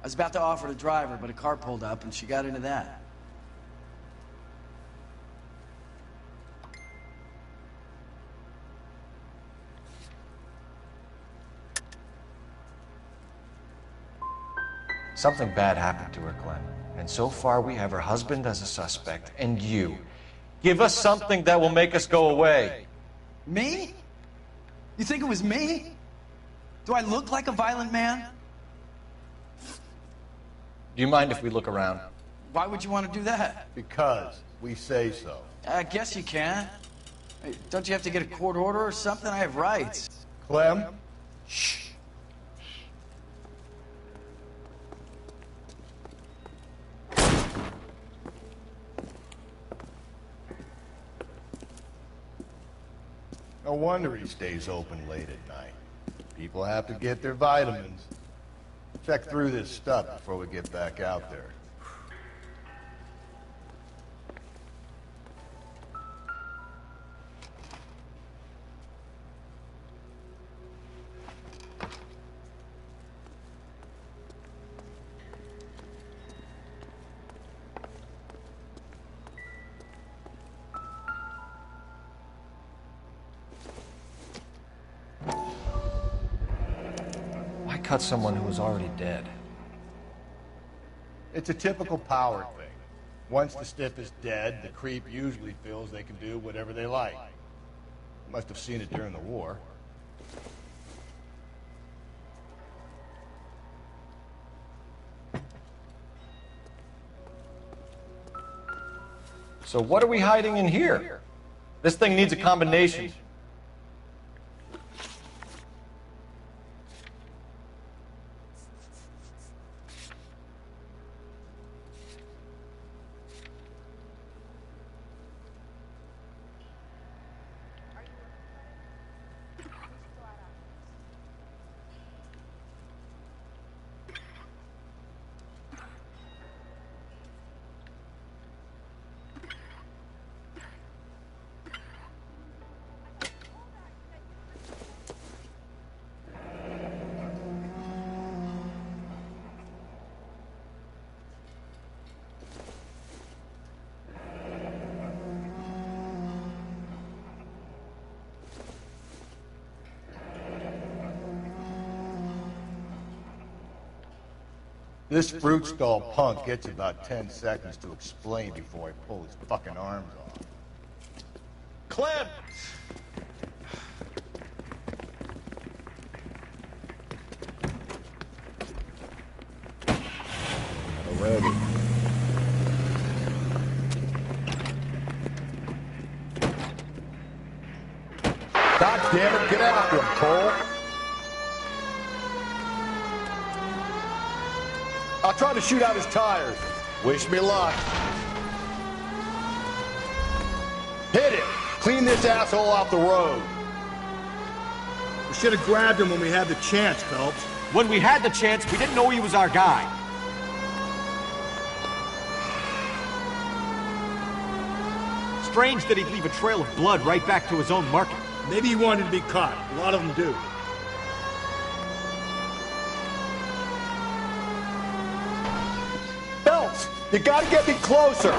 I was about to offer to drive her, but a car pulled up and she got into that. Something bad happened to her, Clem. And so far we have her husband as a suspect, and you. Give us something that will make us go away. Me? You think it was me? Do I look like a violent man? Do you mind if we look around? Why would you want to do that? Because we say so. I guess you can. Hey, don't you have to get a court order or something? I have rights. Clem? Shh. No wonder he stays open late at night. People have to get their vitamins. Check through this stuff before we get back out there. Cut someone who was already dead. It's a typical power thing. Once the stiff is dead, the creep usually feels they can do whatever they like. Must have seen it during the war. So what are we hiding in here? This thing needs a combination. This fruit stall punk gets about 10 seconds to explain before I pull his fucking arms off. Clem! Already. God damn it, get after him, Cole! I'll try to shoot out his tires. Wish me luck. Hit it! Clean this asshole off the road. We should have grabbed him when we had the chance, Phelps. When we had the chance, we didn't know he was our guy. Strange that he'd leave a trail of blood right back to his own market. Maybe he wanted to be caught. A lot of them do. Phelps, you gotta get me closer.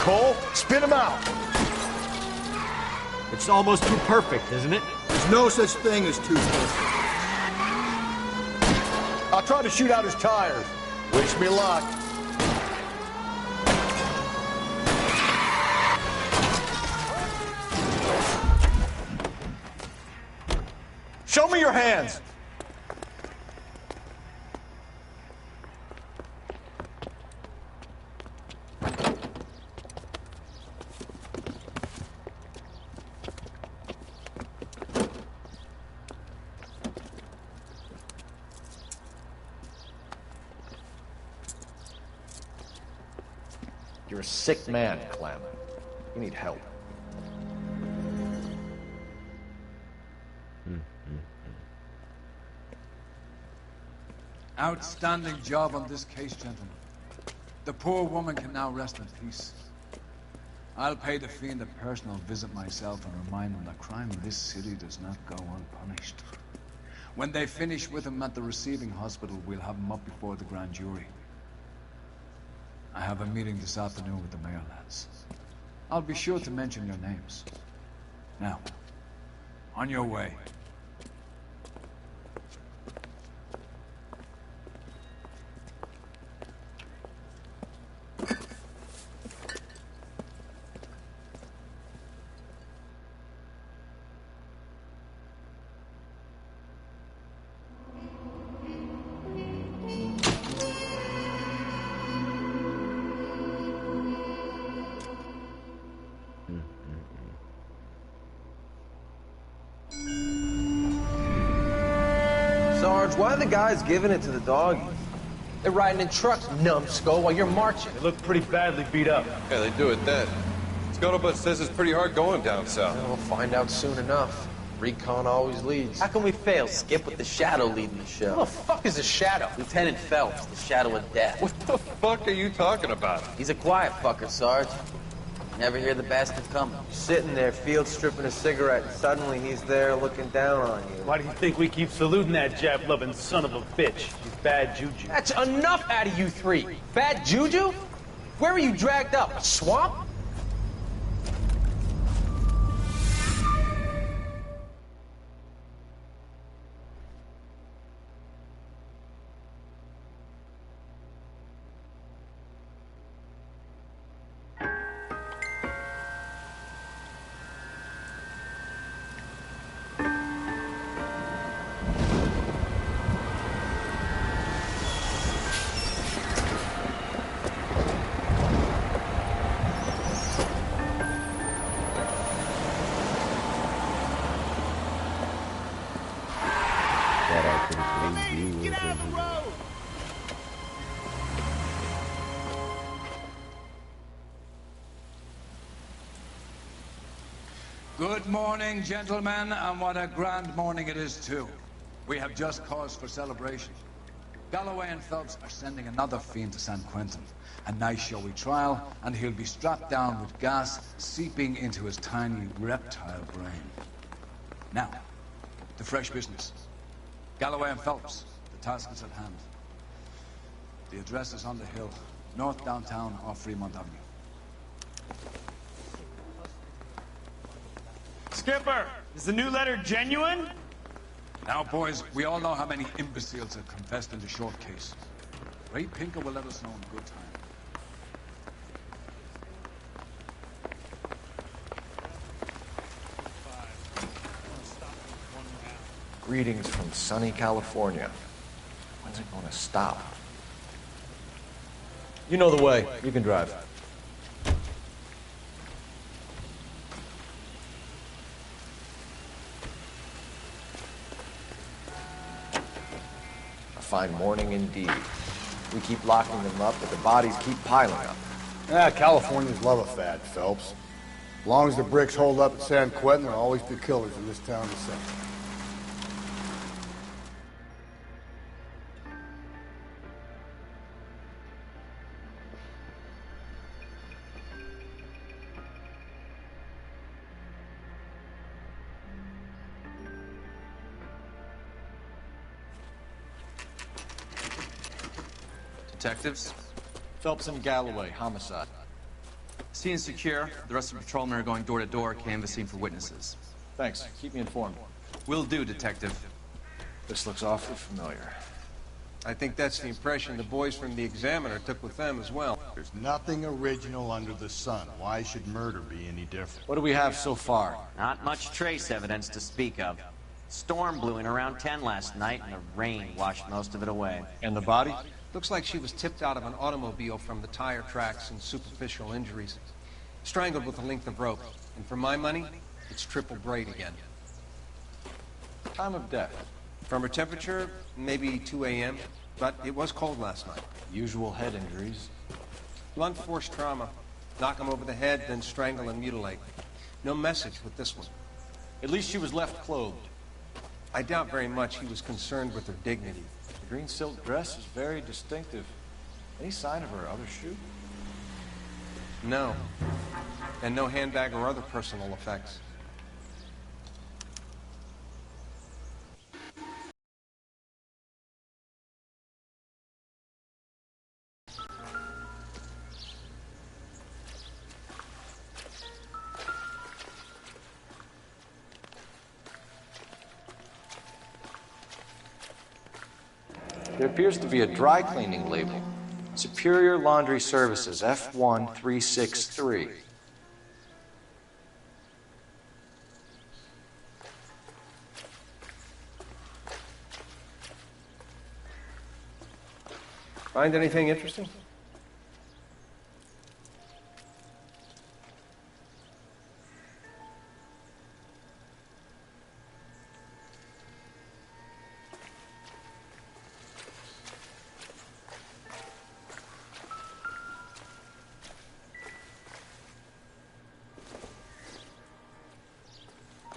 Cole, spit him out. It's almost too perfect, isn't it? There's no such thing as too perfect. I'll try to shoot out his tires. Wish me luck. Show me your hands! You're a sick man, Clem. You need help. Outstanding job on this case, gentlemen. The poor woman can now rest in peace. I'll pay the fiend a personal visit myself and remind him that crime in this city does not go unpunished. When they finish with him at the receiving hospital, we'll have him up before the grand jury. I have a meeting this afternoon with the mayor, lads. I'll be sure to mention your names. Now, on your way. Sarge, why are the guys giving it to the doggies? They're riding in trucks, numbskull, while you're marching. They look pretty badly beat up. Yeah, they do it then. Scuttlebutt says it's pretty hard going down south. We'll find out soon enough. Recon always leads. How can we fail, Skip, with the Shadow leading the show? Who the fuck is the Shadow? Lieutenant Phelps, the Shadow of Death. What the fuck are you talking about? He's a quiet fucker, Sarge. Never hear the bastard coming. Sitting there, field stripping a cigarette, and suddenly he's there looking down on you. Why do you think we keep saluting that Jap-loving son of a bitch? He's bad juju. That's enough out of you three. Bad juju? Where were you dragged up? A swamp? Good morning, gentlemen, and what a grand morning it is, too. We have just cause for celebration. Galloway and Phelps are sending another fiend to San Quentin. A nice showy trial, and he'll be strapped down with gas seeping into his tiny reptile brain. Now, to fresh business. Galloway and Phelps, the task is at hand. The address is on the hill, north downtown off Fremont Avenue. Skipper, is the new letter genuine? Now, boys, we all know how many imbeciles have confessed in the short case. Ray Pinker will let us know in good time. Greetings from sunny California. When's it going to stop? You know the way. You can drive. Fine morning indeed. We keep locking them up, but the bodies keep piling up. Yeah, Californians love a fad, Phelps. As long as the bricks hold up at San Quentin, there'll always be killers in this town to save. Detectives? Phelps and Galloway, homicide. Scene is secure. The rest of the patrolmen are going door to door, canvassing for witnesses. Thanks. Keep me informed. Will do, Detective. This looks awfully familiar. I think that's the impression the boys from the Examiner took with them as well. There's nothing original under the sun. Why should murder be any different? What do we have so far? Not much trace evidence to speak of. Storm blew in around 10 last night, and the rain washed most of it away. And the body? Looks like she was tipped out of an automobile from the tire tracks and superficial injuries. Strangled with a length of rope. And for my money, it's triple braid again. Time of death? From her temperature, maybe 2 a.m., but it was cold last night. Usual head injuries. Blunt force trauma. Knock him over the head, then strangle and mutilate. No message with this one. At least she was left clothed. I doubt very much he was concerned with her dignity. The green silk dress is very distinctive. Any sign of her other shoe? No. And no handbag or other personal effects. There appears to be a dry cleaning label. Superior Laundry Services, F1363. Find anything interesting?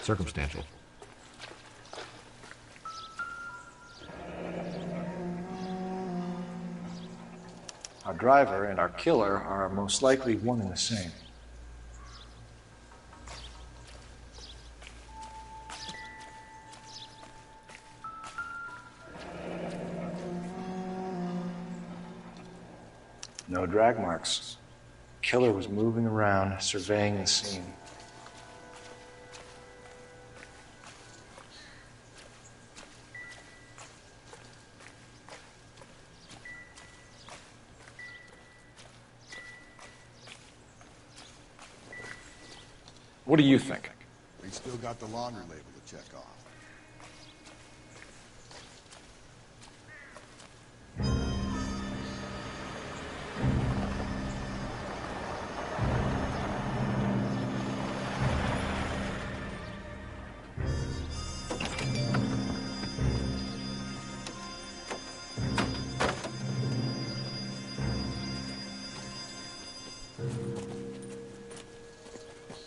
Circumstantial. Our driver and our killer are most likely one and the same. No drag marks. Killer was moving around, surveying the scene. What do you think? We still got the laundry label to check off.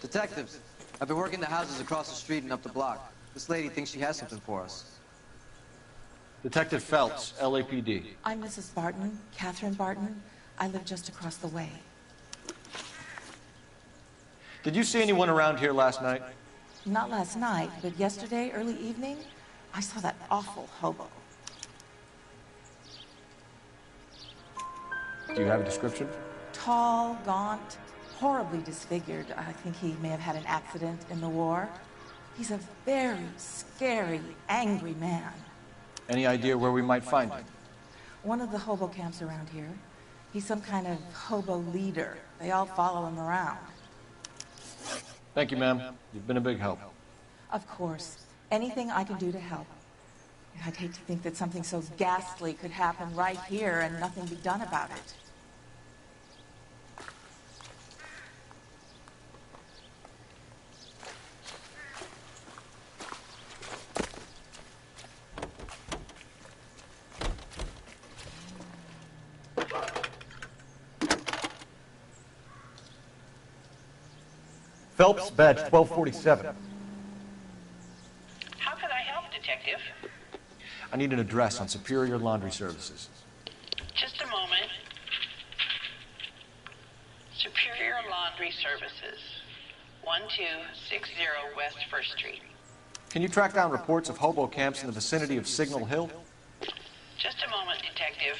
Detectives, I've been working the houses across the street and up the block. This lady thinks she has something for us. Detective Phelps, LAPD. I'm Mrs. Barton, Catherine Barton. I live just across the way. Did you see anyone around here last night? Not last night, but yesterday, early evening, I saw that awful hobo. Do you have a description? Tall, gaunt, horribly disfigured. I think he may have had an accident in the war. He's a very scary, angry man. Any idea where we might find him? One of the hobo camps around here. He's some kind of hobo leader. They all follow him around. Thank you, ma'am. You've been a big help. Of course. Anything I can do to help. I'd hate to think that something so ghastly could happen right here and nothing be done about it. Phelps, badge 1247. How can I help, Detective? I need an address on Superior Laundry Services. Just a moment. Superior Laundry Services, 1260 West 1st Street. Can you track down reports of hobo camps in the vicinity of Signal Hill? Just a moment, Detective.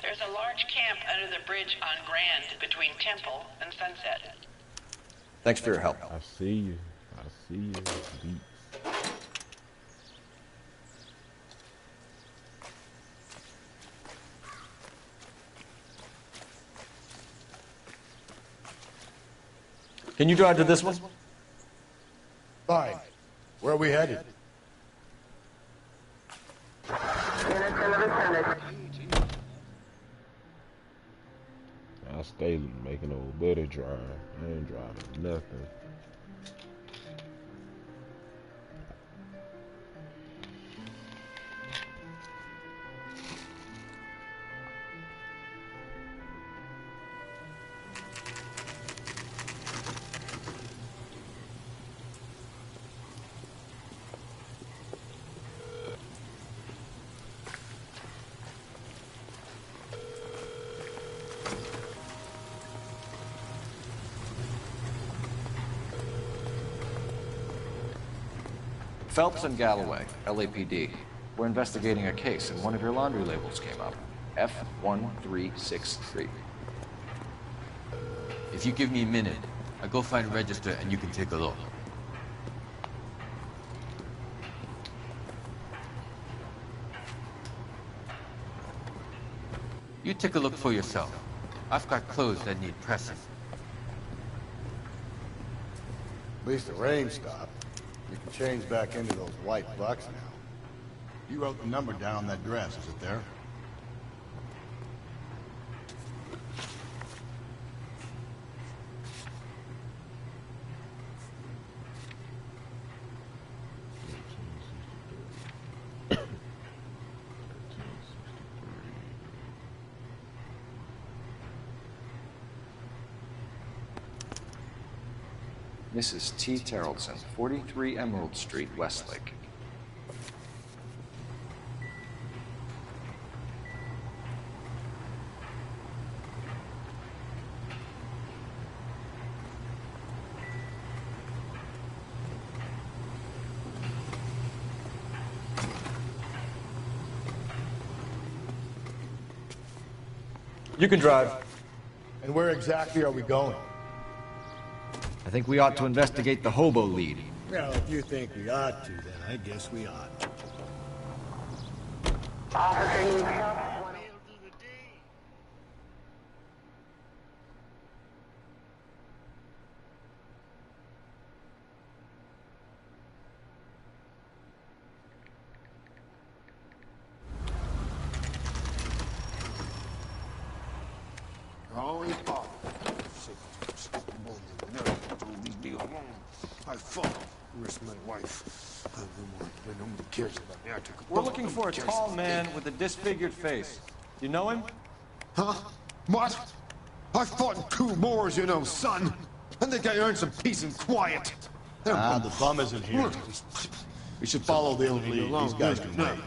There's a large camp under the bridge on Grand between Temple and Sunset. Thanks for your help. I see you. I see you. Beats. Can you drive to this one? Fine. Where are we headed? I stay making old buddy drive. I ain't driving nothing. Phelps and Galloway, LAPD. We're investigating a case, and one of your laundry labels came up. F1363. If you give me a minute, I'll go find a register and you can take a look. You take a look for yourself. I've got clothes that need pressing. At least the rain stopped. You can change back into those white bucks now. You wrote the number down on that dress, is it there? Mrs. T. Terrellson, 43 Emerald Street, Westlake. You can drive. And where exactly are we going? I think we ought to investigate the hobo lead. Well, if you think we ought to, then I guess we ought. We're looking for a tall man with a disfigured face. You know him? Huh? What? I fought in 2 wars, you know, son. I think I earned some peace and quiet. The bum isn't here. We should follow the lead. These guys can wait.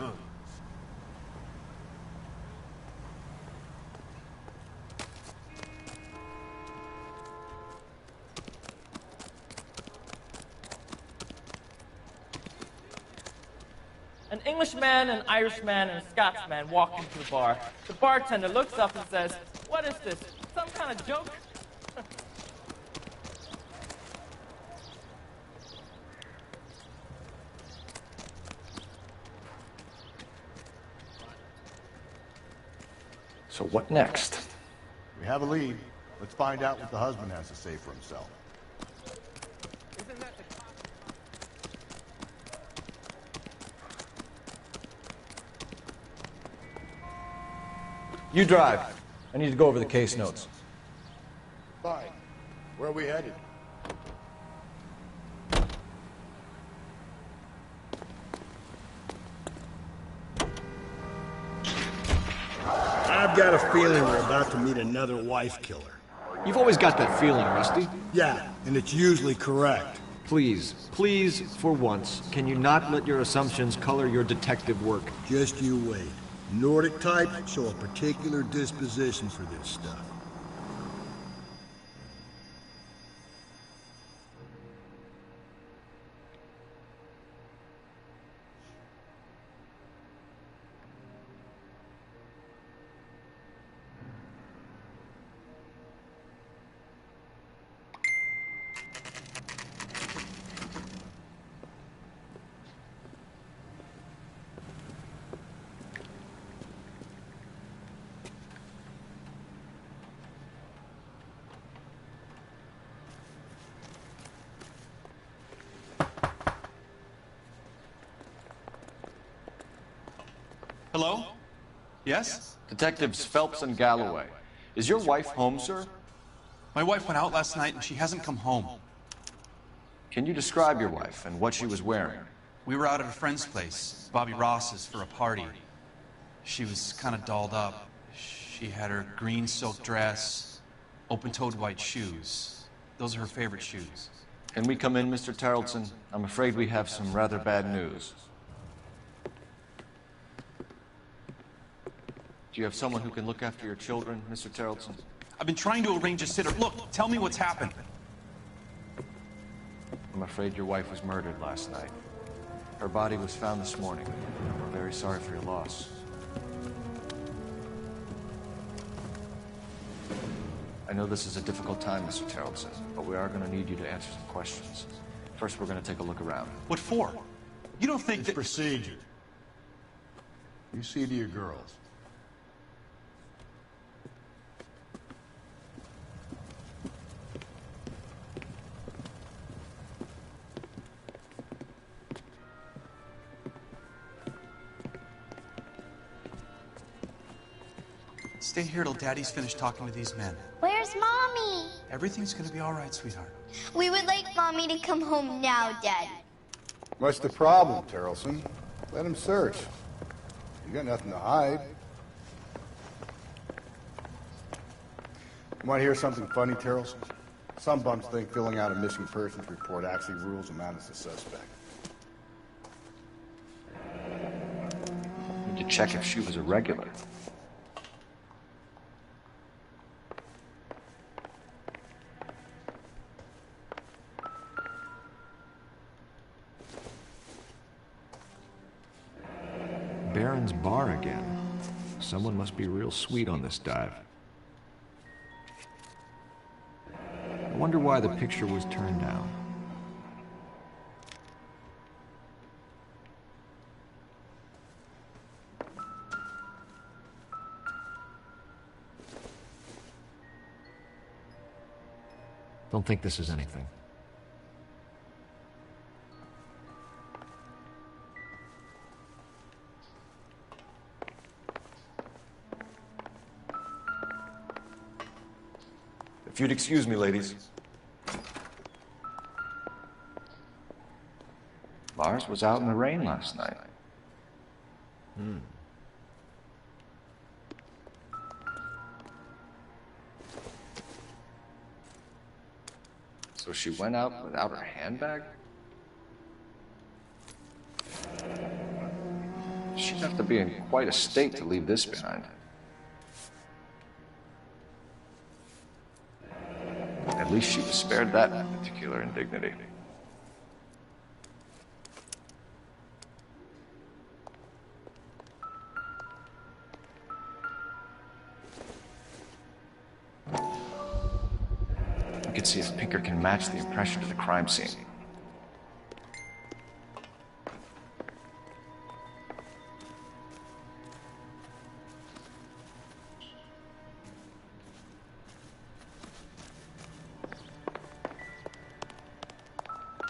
An Englishman, an Irishman, and a Scotsman walk into the bar. The bartender looks up and says, "What is this? Some kind of joke?" So what next? We have a lead. Let's find out what the husband has to say for himself. You drive. I need to go over the case notes. Fine. Where are we headed? I've got a feeling we're about to meet another wife killer. You've always got that feeling, Rusty. Yeah, and it's usually correct. Please, please, for once, can you not let your assumptions color your detective work? Just you wait. Nordic types show a particular disposition for this stuff. Hello? Yes? Detectives Phelps and Galloway. Is your wife home, sir? My wife went out last night and she hasn't come home. Can you describe your wife and what she was wearing? We were out at a friend's place, Bobby Ross's, for a party. She was kind of dolled up. She had her green silk dress, open-toed white shoes. Those are her favorite shoes. Can we come in, Mr. Tarleton? I'm afraid we have some rather bad news. Do you have someone who can look after your children, Mr. Tarleton? I've been trying to arrange a sitter. Look, tell me what's happened. I'm afraid your wife was murdered last night. Her body was found this morning. We're very sorry for your loss. I know this is a difficult time, Mr. Tarleton, but we are going to need you to answer some questions. First, we're going to take a look around. What for? You don't think it's that... procedure. You see to your girls. Stay here till Daddy's finished talking to these men. Where's Mommy? Everything's gonna be all right, sweetheart. We would like Mommy to come home now, Daddy. What's the problem, Tarleton? Let him search. You got nothing to hide. You want to hear something funny, Tarleton? Some bums think filling out a missing persons report actually rules them out as a suspect. Need to check if she was a regular. Baron's bar again. Someone must be real sweet on this dive. I wonder why the picture was turned down. Don't think this is anything. If you'd excuse me, ladies. Lars was out in the rain last night. So she went out without her handbag? She'd have to be in quite a state to leave this behind. At least she was spared that particular indignity. We could see if Pinker can match the impression to the crime scene.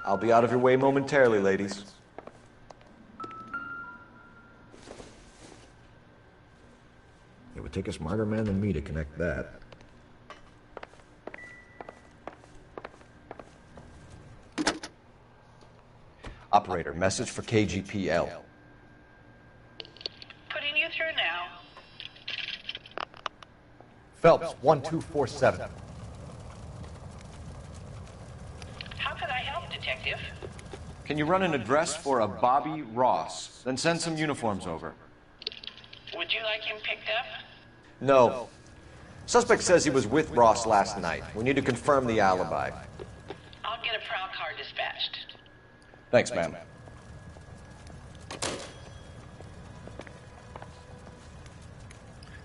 I'll be out of your way momentarily, ladies. It would take a smarter man than me to connect that. Operator, message for KGPL. Putting you through now. Phelps, 1247. How can I help, Detective? Can you run an address for a Bobby Ross? Then send some uniforms over. Would you like him picked up? No. Suspect says he was with Ross last night. We need to confirm the alibi. I'll get a prowl car dispatched. Thanks, ma'am.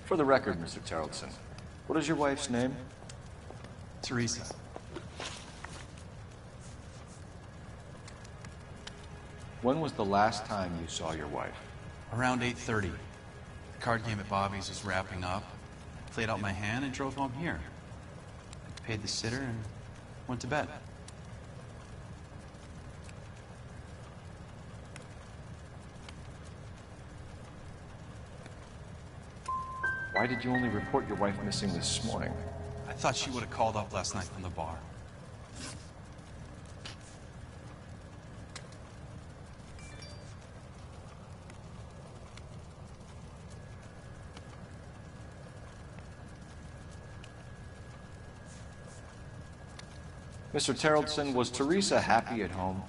For the record, Mr. Tarleton, what is your wife's name? Teresa. When was the last time you saw your wife? Around 8:30. The card game at Bobby's was wrapping up. I played out my hand and drove home here. I paid the sitter and went to bed. Why did you only report your wife missing this morning? I thought she would have called up last night from the bar. Mr. Terrellson, was Teresa happy at home?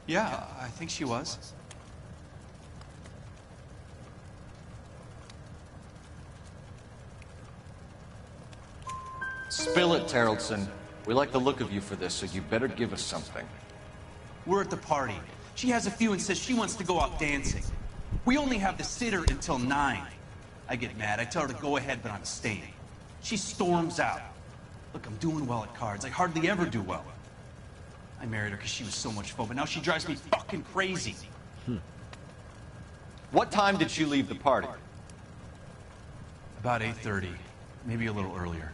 Yeah, I think she was. Spill it, Terrellson. We like the look of you for this, so you better give us something. We're at the party. She has a few and says she wants to go out dancing. We only have the sitter until 9. I get mad. I tell her to go ahead, but I'm staying. She storms out. Look, I'm doing well at cards. I hardly ever do well. I married her because she was so much fun, but now she drives me fucking crazy. What time did she leave the party? About 8:30, maybe a little earlier.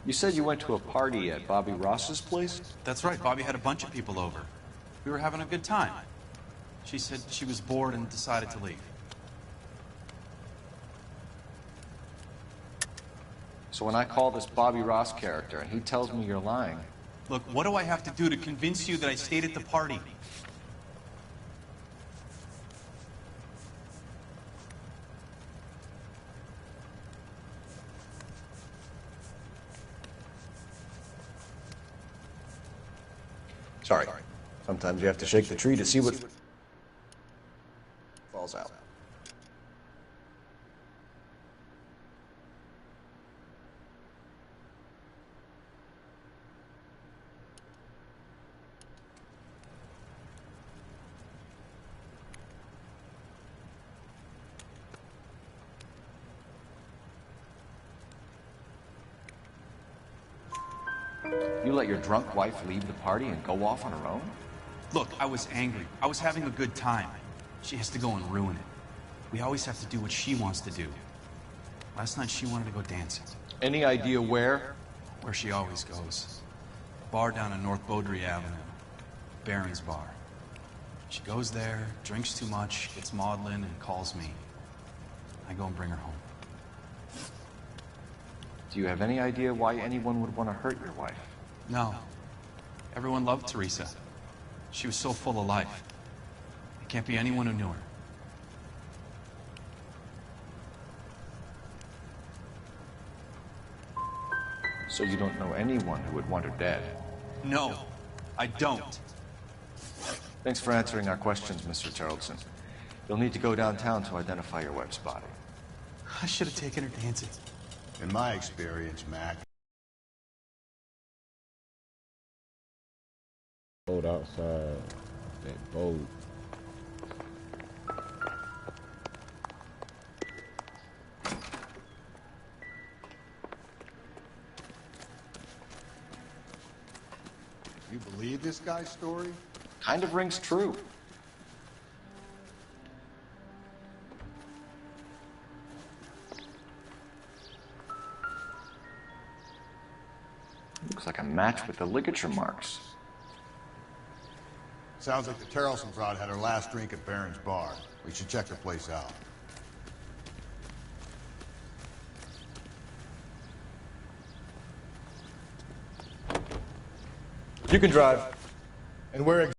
You said you went to a party at Bobby Ross's place? That's right. Bobby had a bunch of people over. We were having a good time. She said she was bored and decided to leave. So when I call this Bobby Ross character and he tells me you're lying... Look, what do I have to do to convince you that I stayed at the party? Sorry. Sometimes you have to shake the tree to see what falls out. You let your drunk wife leave the party and go off on her own? Look, I was angry. I was having a good time. She has to go and ruin it. We always have to do what she wants to do. Last night she wanted to go dancing. Any idea where? Where she always goes. A bar down on North Beaudry Avenue. Baron's Bar. She goes there, drinks too much, gets maudlin, and calls me. I go and bring her home. Do you have any idea why anyone would want to hurt your wife? No. Everyone loved Teresa. She was so full of life. It can't be anyone who knew her. So you don't know anyone who would want her dead? No, I don't. Thanks for answering our questions, Mr. Terrellson. You'll need to go downtown to identify your wife's body. I should have taken her dancing. In my experience, Mac. Boat outside. That boat. You believe this guy's story? Kind of rings true. Looks like a match with the ligature marks. Sounds like the Terrellson broad had her last drink at Baron's Bar. We should check the place out. You can drive. And where...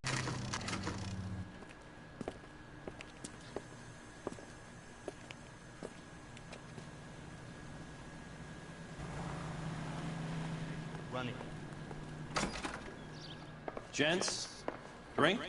Running. Gents, drink?